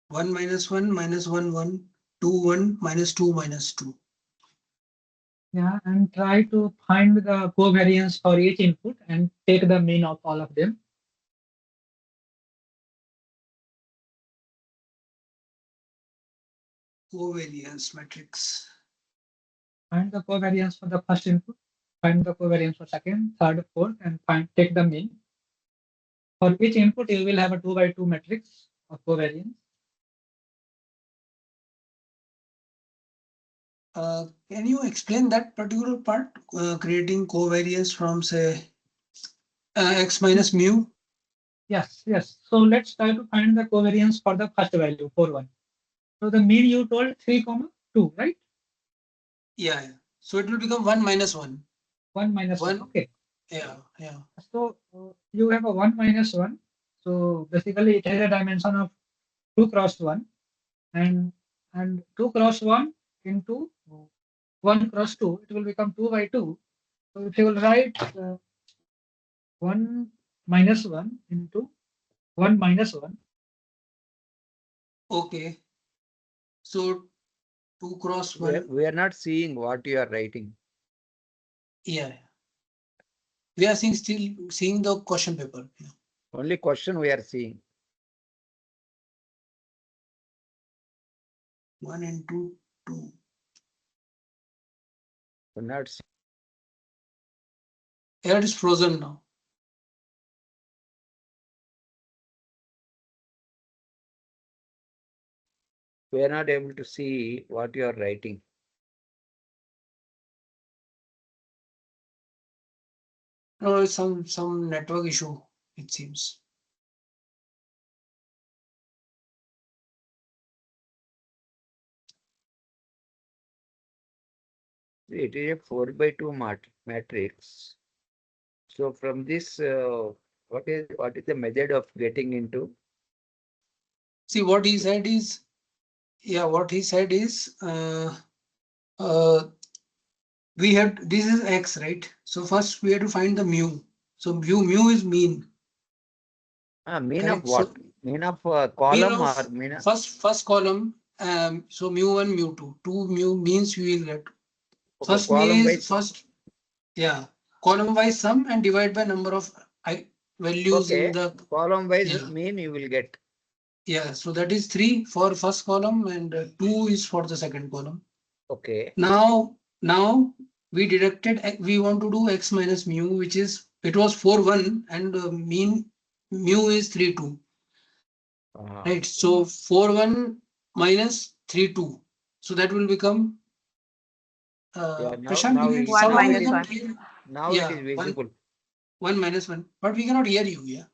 1 minus 1 minus 1 1 2 1 minus 2 minus 2. Yeah, and try to find the covariance for each input and take the mean of all of them. Covariance matrix. Find the covariance for the first input, find the covariance for second, third, fourth, and take the mean. For each input, you will have a 2 by 2 matrix of covariance. Can you explain that particular part? Creating covariance from say x minus mu. Yes, yes. So let's try to find the covariance for the first value, 4, 1. So the mean you told 3, 2, right? Yeah, yeah. So it will become 1 minus 1. 1 minus 1. 1. Okay. Yeah, yeah. So you have a 1 minus 1. So basically it has a dimension of 2 cross 1 and 2 cross 1 into 1 cross 2, it will become 2 by 2. So if you will write 1 minus 1 into 1 minus 1. Okay. So 2 cross 1. We are not seeing what you are writing. Yeah. We are still seeing the question paper. Yeah. Only question we are seeing. 1 into 2. We're not seeing. Here it is frozen now. We are not able to see what you are writing. No, it's some network issue, it seems. It is a 4 by 2 matrix. So from this, what is the method of getting into? See what he said is, yeah, what he said is, we have, this is x, right? So first we have to find the mu. So mu is mean. Mean of Correct. what? So Mean of mean column of or mean of first column. So mu1, mu2. 2 mu means we will get. okay, First column mean is wise. first, yeah, column wise sum and divide by number of values in Okay, the, column wise yeah. mean you will get. Yeah, so that is 3 for first column and 2 is for the second column. Okay. Now we deducted, we want to do x minus mu, which is, it was 4, 1 and mean mu is 3, 2. Right. So 4, 1 minus 3, 2. So that will become, Yeah, Prashant, we can, 1 somehow we minus cannot 1. hear. now it Yeah, is visible. 1 minus 1. But we cannot hear you. Yeah.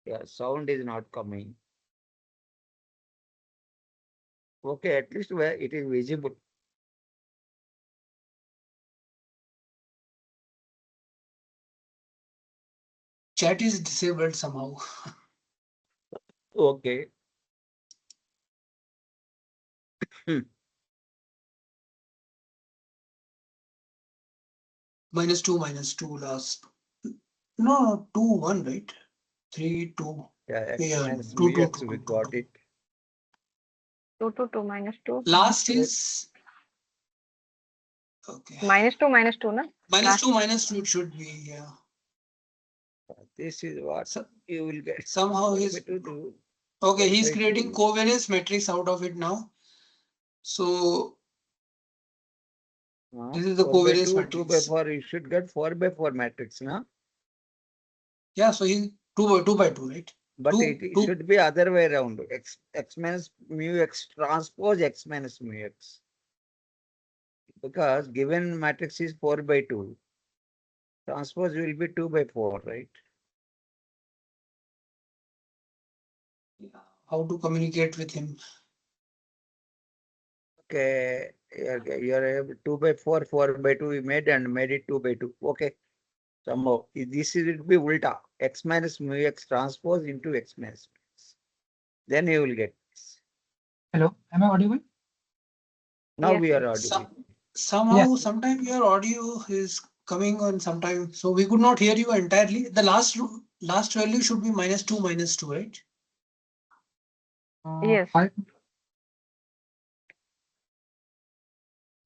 Yeah, sound is not coming. Okay, at least where it is visible. Chat is disabled somehow. Okay. Minus 2 last. No, 2, 1, right? 3, 2. Yeah, x Yeah, minus 2, mu 2, x, 2, we 2, 2, got 2. it. 2 to 2 minus 2. Last is, okay. Minus 2 minus 2, na? Minus Last. 2 minus 2 should be, yeah. This is what So, you will get. somehow What he's, to do? okay, 4 he's by creating 2. covariance matrix out of it now. So this is the 4 by covariance 2, 2 by matrix. 4. You should get 4 by 4 matrix, no? Yeah, so he's 2 by 2, right? But 2, it 2. should be other way around. X minus mu x transpose x minus mu x. Because given matrix is 4 by 2. Transpose will be 2 by 4, right? How to communicate with him? Okay, you're able 2 by 4, 4 by 2 we made and made it 2 by 2. Okay. Somehow this is it be ulta. X minus mu x transpose into x minus mu x. Then you will get this. Hello, am I audible? Now Yes, we yes. are audible. Somehow, Yes. sometimes your audio is coming on sometime. So we could not hear you entirely. The last value should be minus 2, right? Yes. 5.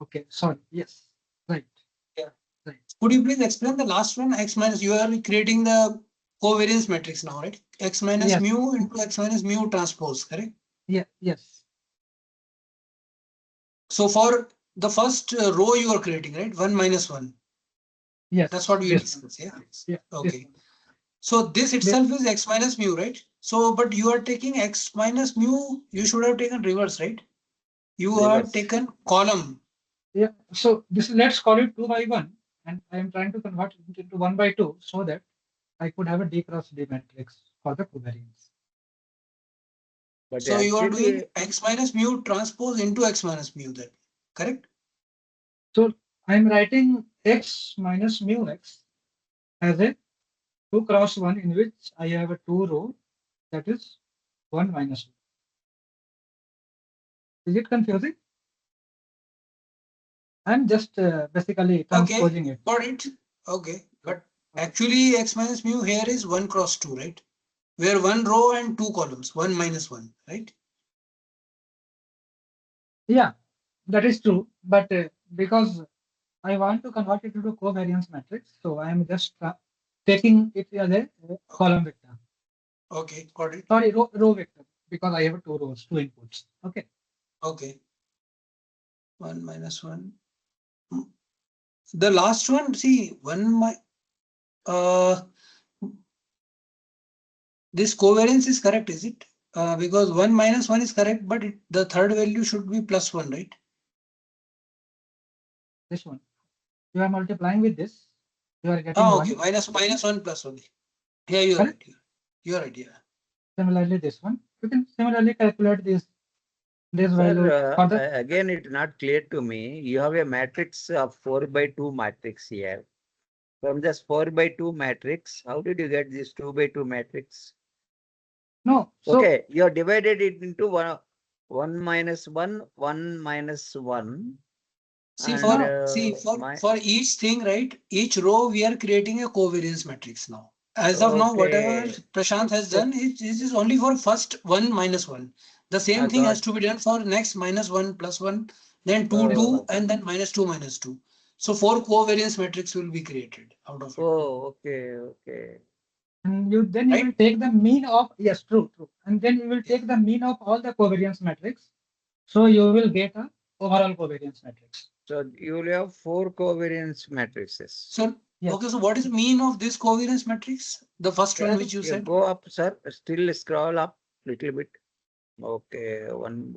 Okay, sorry. Yes, right. Yeah. Right. Could you please explain the last one? X minus, you are creating the covariance matrix now, right? X minus Yes. mu into X minus mu transpose, correct? Yeah. Yes. So for the first row you are creating, right? 1 minus 1. Yes. That's what we this one. discussed, yeah? Yeah. This Okay. one. So this itself is X minus mu, right? So, but you are taking X minus mu, you should have taken reverse, right? You have Reverse. taken column. Yeah. So this is, let's call it 2 by 1, and I am trying to convert it into 1 by 2 so that I could have a D cross D matrix for the covariance. But So you are doing actually, X minus mu transpose into X minus mu then, correct? So I'm writing X minus mu X as a 2 cross 1 in which I have a 2 row, that is 1 minus 1. Is it confusing? I'm just basically transposing Okay, it. got it. Okay, but actually X minus mu here is 1 cross 2, right? Where 1 row and 2 columns, 1 minus 1, right? Yeah, that is true. But because I want to convert it into covariance matrix, so I am just taking it as a column vector. Okay, got it. Sorry, row vector, because I have 2 rows, 2 inputs. Okay. Okay. 1 minus 1. The last one, see, this covariance is correct, is it? Because 1 minus 1 is correct, but the third value should be plus 1, right? This one. You are multiplying with this. You are getting Oh, 1. okay, minus 1 plus 1. Yeah, you're Correct? right. You're right, yeah. Similarly, this one. You can similarly calculate this value sir, for the. again, it's not clear to me. You have a matrix of 4 by 2 matrix here. From this 4 by 2 matrix, how did you get this 2 by 2 matrix? No, so Okay, you have divided it into 1 minus 1, 1 minus 1. See, And for each thing, right? Each row we are creating a covariance matrix now. As of now, whatever okay, Prashant has done, this is only for first 1 minus 1. The I same thing has got. to be done for next minus 1 plus 1, then 2, this 2, Oh, and then minus 2 minus 2. So 4 covariance matrix will be created out of it, okay, okay. and you right? will take the mean of, yes, true. And then you will take the mean of all the covariance matrix. So you will get a overall covariance matrix. So you will have 4 covariance matrices. So, Yes. okay, so what is the mean of this covariance matrix? The first one Sir, which you you said? go up, sir. Still scroll up little bit. Okay, 1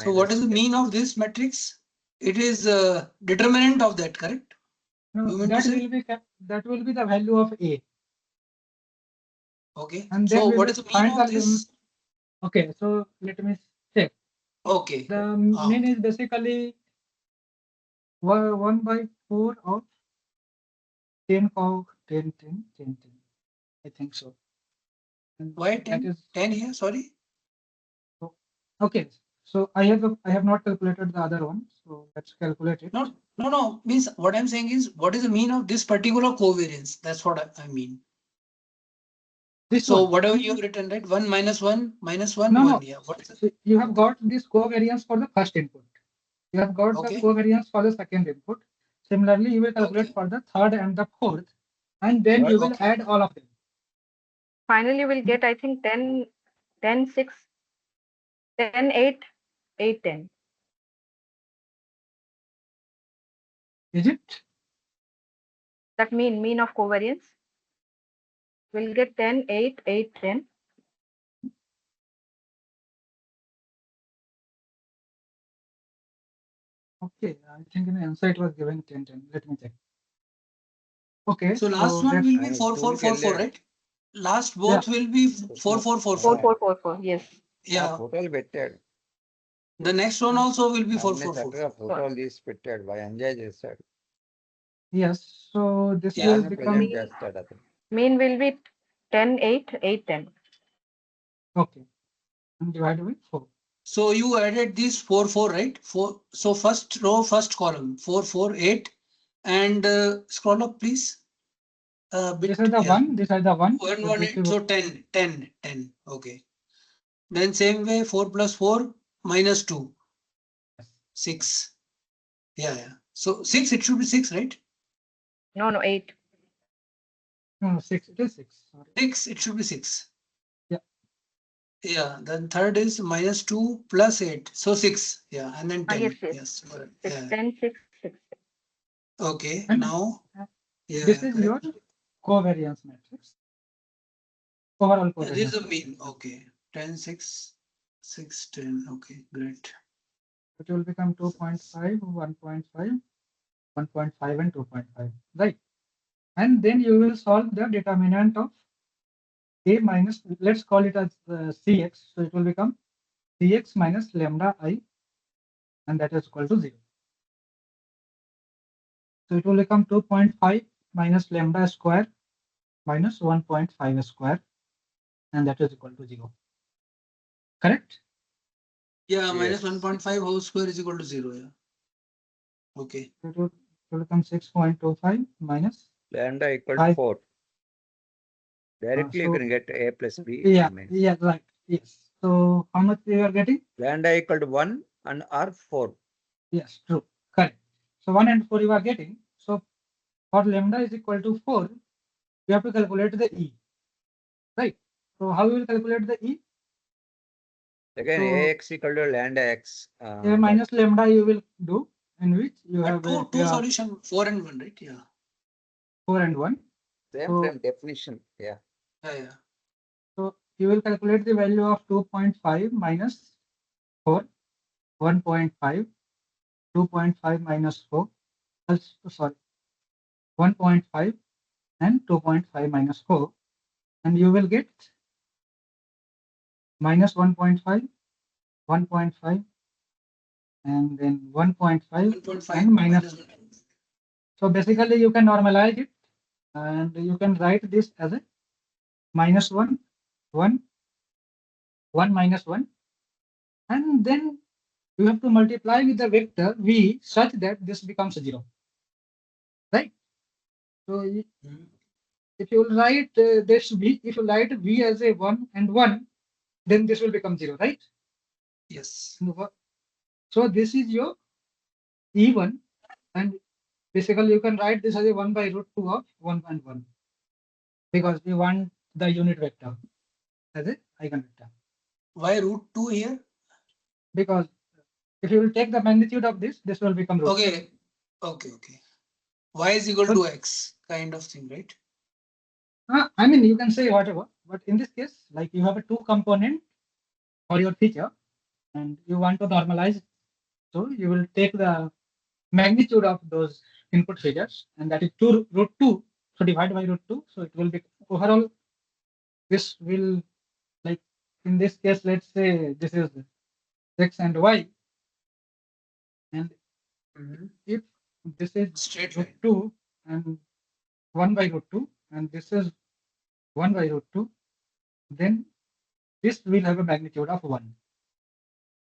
So what is minus the 10. mean of this matrix? It is determinant of that, correct? No, You mean to say? that will be the value of A. Okay. And then So we what will is the mean find of the. this? Okay, so let me check. Okay. The mean is basically 1 by 4 of 10 of 10, 10, 10, 10. I think so. And Why that 10? is 10 here, sorry. okay. So I have not calculated the other one. So let's calculate it. No. Means what I'm saying is what is the mean of this particular covariance? That's what I mean. This So one. whatever you have written, right? 1 minus 1 minus 1, No, 1. no. Yeah. What is it? So you have got this covariance for the first input. You have got the Okay. covariance for the second input. Similarly, you will calculate Okay. for the third and the fourth, and then you will Okay. add all of them. Finally, we'll get, I think, 10, 10, 6, 10, 8, 8, 10. Is it? That mean of covariance. We'll get 10, 8, 8, 10. Okay, I think in the answer it was given 10, 10. Let me check. Okay, So so last one that's will be And 4, 4, 4, 4, right? Last yeah. both will be 4, 4, 4, 4, 4. 4, 4, 4. Yes. Yeah. total better. The next one also will be 4, 4, 4. Total is better by enjoy చేస్తాడు. Yes, so this Yeah. will Present become చేస్తాడు అతను. Mean will be 10, 8, 8, 10. okay. And divided by 4. So you added these 4, 4, right? 4. So first row, first column, 4, 4, 8. And scroll up, please. This is the one. This is the one. 1, So 1, this 8. is So 10, 10, 10. Okay. Then same way, 4 plus 4 minus 2, 6. Yeah. So 6, it should be 6, right? No, no, 8. No, 6. It is 6. Sorry. 6, it should be 6. Yeah. Yeah. Then third is -2 + 8. So 6. Yeah. And then 10. Yes, yes. Yes. Correct. 6, Yeah. 10, 6, 6. Okay. And Now. this Yeah. is your Correct. covariance matrix. Overall Yeah, this is covariance. the mean. Okay. 10, 6, 6, 10. Okay. Great. It will become 2.5, 1.5, 1.5, and 2.5. Right. And then you will solve the determinant of A minus, let's call it as Cx. So it will become Cx minus lambda I, and that is equal to 0. So it will become 2.5 minus lambda square minus 1.5 square, and that is equal to 0. Correct? Yeah. Yes. -1.5 whole square is equal to 0. Yeah. Okay. So it will become 6.25 minus. Lambda equal to 5. 4. Directly you So can get A plus B. yeah, I mean. yeah, right. Yes. So how much we are getting? Lambda equal to 1 and R 4. Yes, true. Correct. So 1 and 4 you are getting. So for lambda is equal to 4, you have to calculate the E. Right. So how you will calculate the E? Again, So Ax equal to lambda x. A minus lambda you will do, in which you But have a two solution, 4 and 1, right? Yeah. 4 and 1. Same definition. Yeah. Yeah. So you will calculate the value of 2.5 minus 4, 1.5, 2.5 minus 4, sorry, 1.5 and 2.5 minus 4, and you will get minus 1.5, 1.5, and then 1.5 1.5 and minus. minus 1. So basically you can normalize it, and you can write this as a minus 1, 1, 1 minus 1, and then you have to multiply with the vector v such that this becomes 0, right? So if you write this v, if you write v as a 1 and 1, then this will become 0, right? Yes. So this is your E1, and basically you can write this as a 1 by root 2 of 1 and 1, because we want the unit vector as a eigenvector. Why √2 here? Because if you will take the magnitude of this, this will become root. Okay. Y is equal to x kind of thing, right? I mean, you can say whatever, but in this case, like you have a 2 component for your feature, and you want to normalize, so you will take the magnitude of those input features, and that is 2 root 2. So divide by root 2. So it will be overall. This will, like in this case, let's say this is x and y, and if this is Straight root line. 2 and 1 by root 2, and this is 1 by root 2, then this will have a magnitude of 1,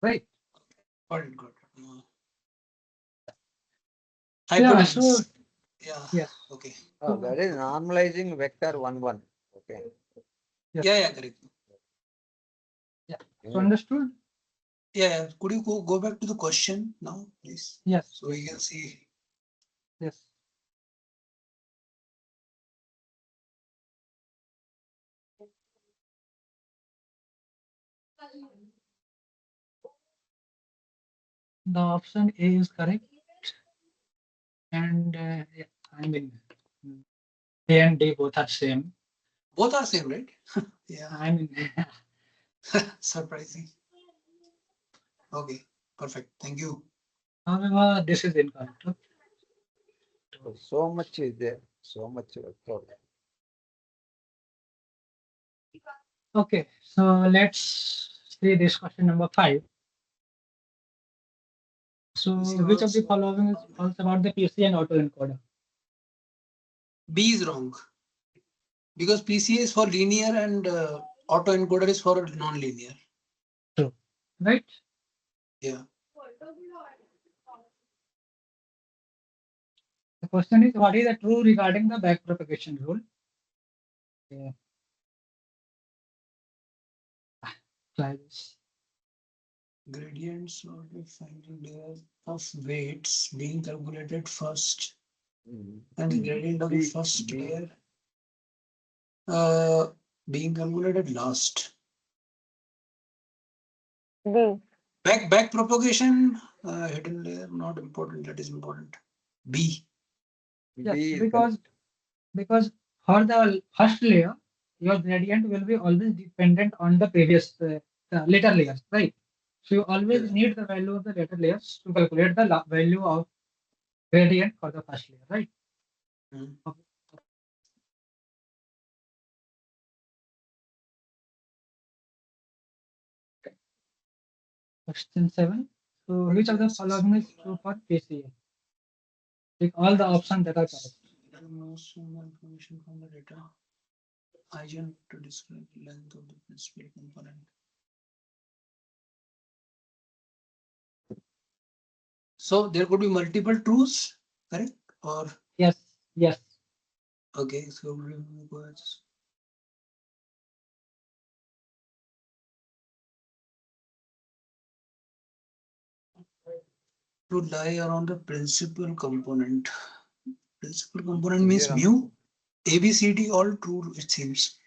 right? Got it. Yeah. So Yeah. yes. Okay. Oh, that is normalizing vector 1, 1. Okay. Yes. Yeah. Correct. Yeah. So understood? Yeah. Could you go back to the question now, please? Yes. So we can see. Yes. The option A is correct, and yeah, I mean A and D both are same. Both are same, right? Yeah. I mean, Surprising. Okay. Perfect. Thank you. however, this is incorrect. So much is there. So much vector. Okay, so let's see this question number 5. So which of the following is false about the PC and autoencoder? B is wrong. Because PCA is for linear and autoencoder is for non-linear. True, right? Yeah. The question is, what is the true regarding the backpropagation rule? Yeah. Try this. Gradients or the finding layer of weights being calculated first, and the gradient of the B, first B. layer being calculated last. B. Back propagation, hidden layer not important. That is important. B. Yes, B is because for the first layer, your gradient will be always dependent on the previous later layers, right? So you always Yes. need the value of the later layers to calculate the value of gradient for the first layer, right? Mm. Okay. Question 7. So which of the following is true for PCA? Take all the options that are correct. Most information from the data. Eigen to describe the length of the principal component. So there could be multiple truths, correct? Or Yes, yes. okay, so we go ahead. To lie around the principal component. Principal component means Zero. mu. A, B, C, D all true, it seems.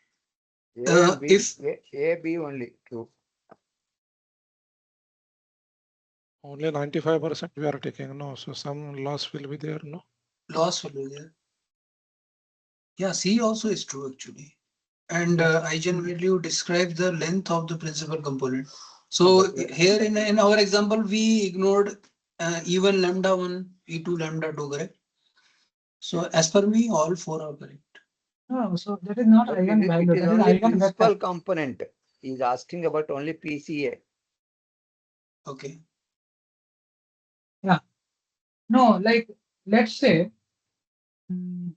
A and B. If A, B only true. Only 95% we are taking, no, so some loss will be there, no? loss will be there. Yeah, C also is true actually. And eigenvalue describes the length of the principal component. So But here in our example, we ignored E1 lambda 1, E2 lambda 2, correct? So as per me, all four are correct. No, so that is not But eigenvalue, it is that is only eigenvector. principal component. He is asking about only PCA. Okay. Yeah. No, like let's say mm,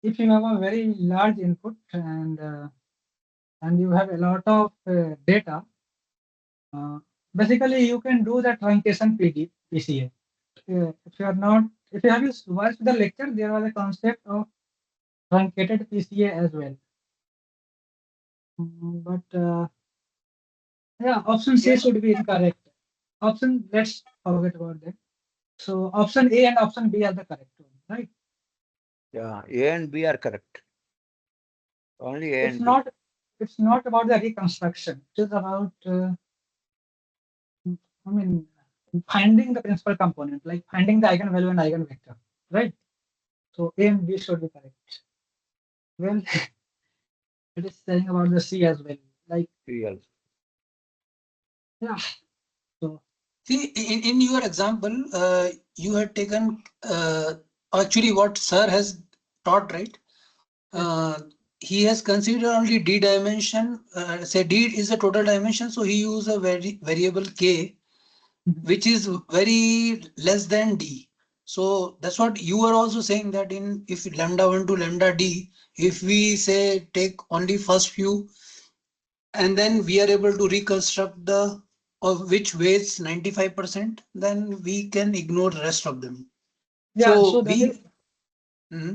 if you have a very large input and you have a lot of data, basically you can do the truncation PCA. If you are not, if you have watched the lecture, there was a concept of truncated PCA as well. But yeah, option C should be incorrect. Option, let's forget about that. So option A and option B are the correct one, right? Yeah, A and B are correct. Only A It's and B. not. It's not about the reconstruction. It is about. I mean, finding the principal component, like finding the eigenvalue and eigenvector, right? So A and B should be correct. Well, it is saying about the C as well. Like, Real. yeah. So See, in your example, you had taken actually what sir has taught, right? Uh, he has considered only d dimension. Say d is the total dimension, so he used a variable k, which is very less than d. So that's what you are also saying, that in if lambda 1 to lambda d, if we say take only first few and then we are able to reconstruct the of which weighs 95%, then we can ignore the rest of them. yeah. So So that we is.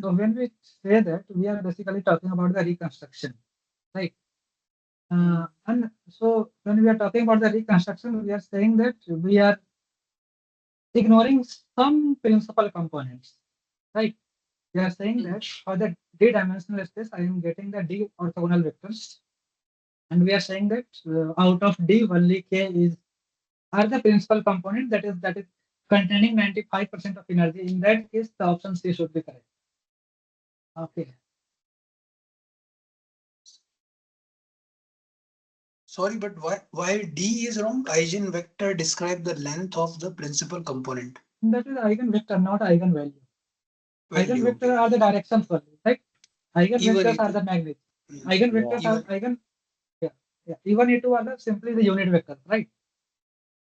So when we say that, we are basically talking about the reconstruction, right? And so when we are talking about the reconstruction, we are saying that we are ignoring some principal components, right? We are saying that for the d-dimensional space, I am getting the d orthogonal vectors, and we are saying that out of d, only k is are the principal component that is containing 95% of energy. In that case, the option C should be correct. Okay. sorry, but why d is wrong? Eigenvector describe the length of the principal component. That is eigenvector, not eigenvalue. Value, Eigenvector okay. are the directions only, right? Even Eigenvectors are E2. the magnitude. Mm. Eigenvectors are Even yeah, yeah. Even E2 are the simply the unit vector, right?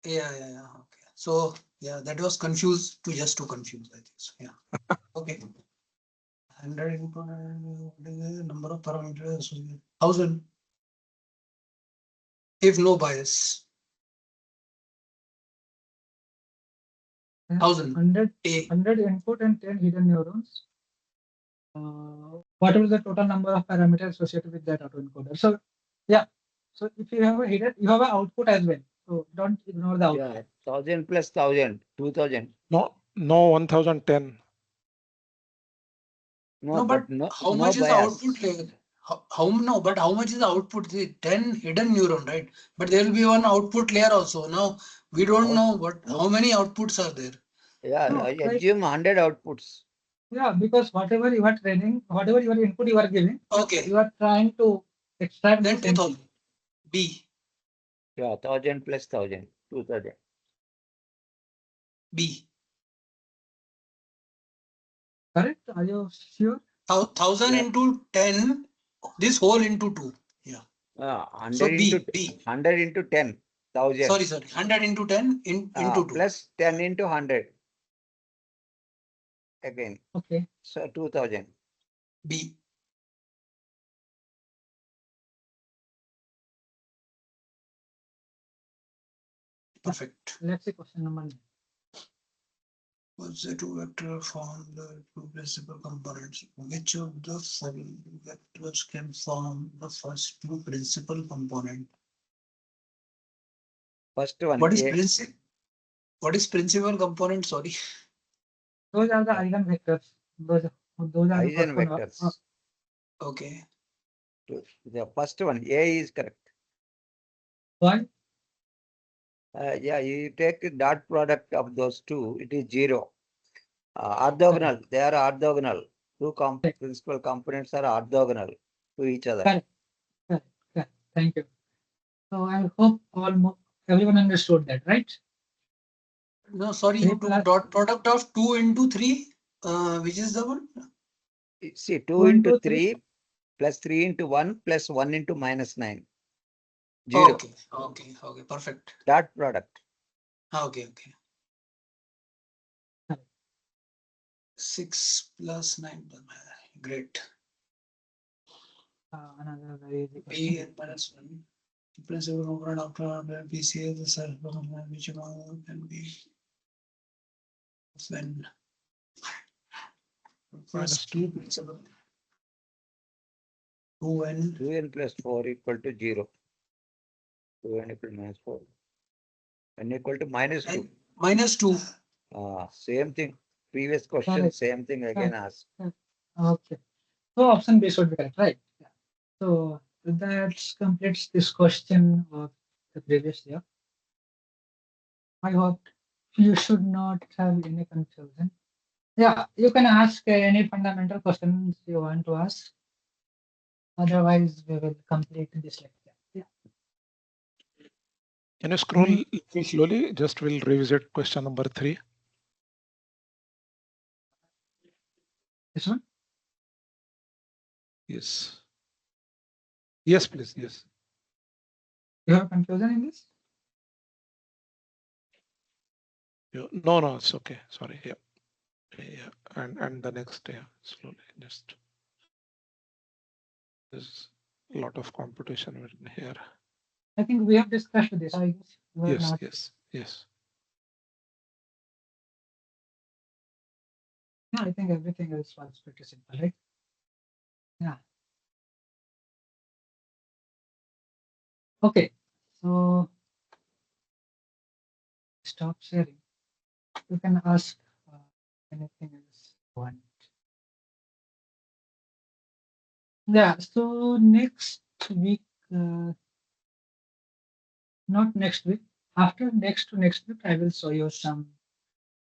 yeah. Okay. So yeah, that was confused to just to confuse, I think. So yeah. Okay. 100 input number of parameters 1000 if no bias. Yeah. 1000 100, A. 100 input and 10 hidden neurons. What is the total number of parameters associated with that autoencoder? So, yeah. So if you have a hidden, you have an output as well. So don't ignore the output. Yeah, 1000 plus 1000, 2000. No, 1010. No, No, but but no, how no much is the bias. output layer? No, but how much is the output? The 10 hidden neuron, right? But there will be one output layer also. Now we don't know how many outputs are there. Yeah, No, I like, assume 100 outputs. yeah, because whatever you are training, whatever your input you are giving, Okay, you are trying to extract the then same thing. 2000. B, Yeah, 1000 plus 1000, 2000. B. Correct? Are you sure? 1000 Yeah. into 10, this whole into 2. Yeah. 100 So into B. 100 into 10, 1000. Sorry. 100 into 10 into 2. Plus 10 into 100 again. Okay. So 2000. B. Perfect. Let's see question number 9. What's the two vector form the two principal components? Which of the following vectors can form the first two principal component? First one, What is A. principal? What is principal component? Sorry. Those are the eigenvectors. Those are the Eigenvectors. Okay. The first one, A is correct. Why? Yeah, you take the dot product of those two, it is 0. Orthogonal, they are orthogonal. Two principal components are orthogonal to each other. Correct. Correct. Correct. Thank you. So I hope everyone understood that, right? No, sorry, Three you took plus dot product of 2 into 3. Which is the one? See, 2 2 into into 3 plus 3 into 1 plus 1 into minus 9. 0. Okay. Perfect. Dot product. Okay. Correct. 6 plus 9. Great. Another very easy B question. and minus 1. Principal component after BCA, the self which amount can be when Minus first two principal 2n 2n plus 4 equal to 0. 2n equal to minus 4. N equal to minus 2. and minus 2. Same thing. Previous question, Correct. same thing again asked. Okay. So option B should be correct, right? Yeah. So that completes this question of the previous year. I hope you should not have any confusion. Yeah, you can ask any fundamental questions you want to ask. Otherwise, we will complete this lecture. Yeah. Can you scroll little slowly? Just we'll revisit question number 3. This one? Yes. Yes, please. Yes. You have confusion in this? No, it's okay. Sorry. Yeah. And the next, slowly. Just there's a lot of competition written here. I think we have discussed this. I guess you are not. Yes. Yeah, I think everything else was pretty simple, right? Yeah. Okay. So stop sharing. You can ask anything else you want. Yeah. So next week, not next week. After next week, I will show you some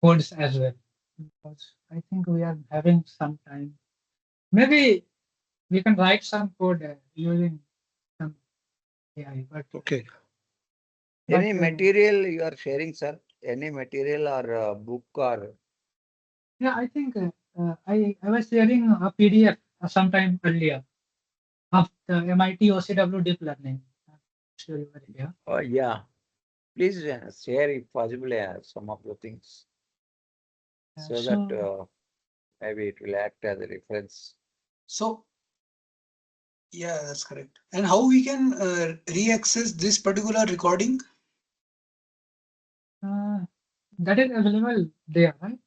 codes as well, because I think we are having some time. Maybe we can write some code using some AI, but Okay. Any but, material you are sharing, sir? Any material or book or? yeah, I think I was sharing a PDF sometime earlier of the MIT OCW deep learning. I'm sure you were here. Oh, yeah. Please share if possible some of the things so that maybe it will act as a reference. So yeah, that's correct. And how we can re-access this particular recording? That is available there, right?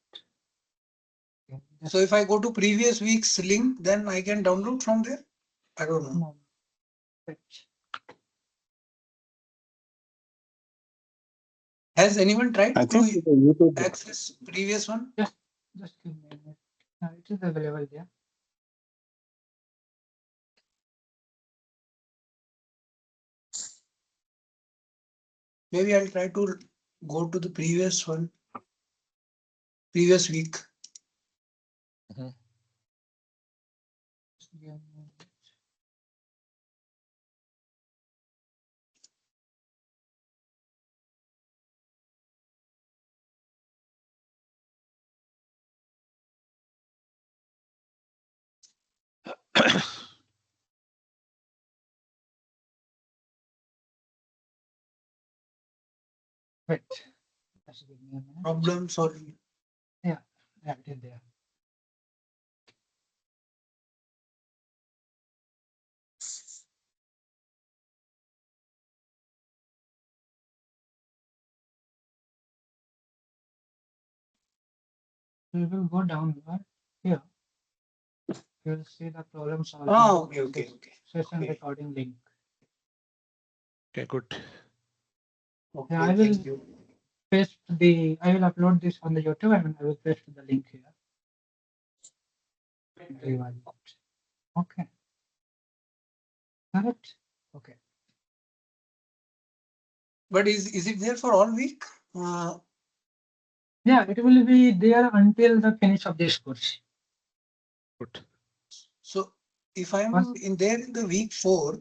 Okay, So if I go to previous week's link, then I can download from there. I don't know. no. Fetch. Has anyone tried I to think the YouTube. access previous one? Just give me a minute. It is available there. Maybe I'll try to go to the previous one, previous week. Just give me a minute. Wait. Just give me a minute. Problem solving. Yeah, it is there. We will go downward here. You will see the problem solving. Okay. Session Okay. recording link. Okay, good. Okay, Yeah, I will thank you. paste the. I will upload this on the YouTube and I will paste the link here. Okay. Correct. Okay. But is it there for all week? Yeah, it will be there until the finish of this course. Good. So if I'm Once- in there in the week 4,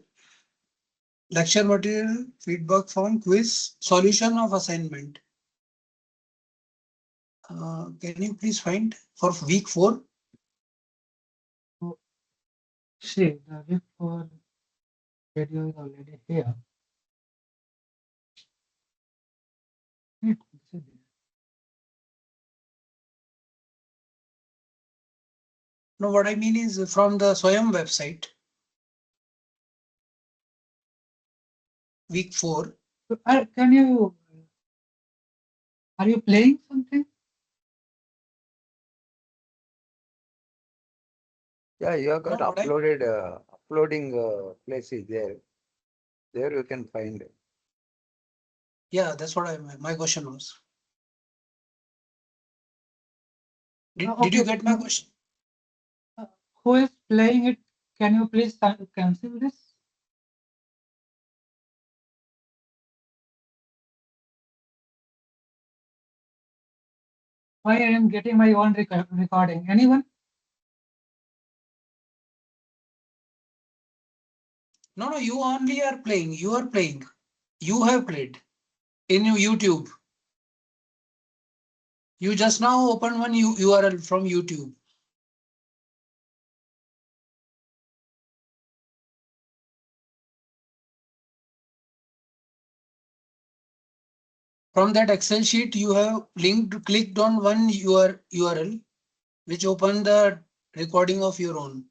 lecture material, feedback form, quiz, solution of assignment. Can you please find for week 4? See, the week for video is already here. It is there. No, what I mean is from the Swayam website. Week 4. So, can you? Are you playing something? Yeah, you have got No, what I- uploaded, uploading places there. There you can find it. Yeah, that's what my question was. Did Okay. you get my question? Who is playing it? Can you please cancel this? Why I am getting my own recording? Anyone? No, you only are playing. You are playing. You have played in your YouTube. You just now opened one URL from YouTube. From that Excel sheet, you have clicked on one URL, which opened the recording of your own.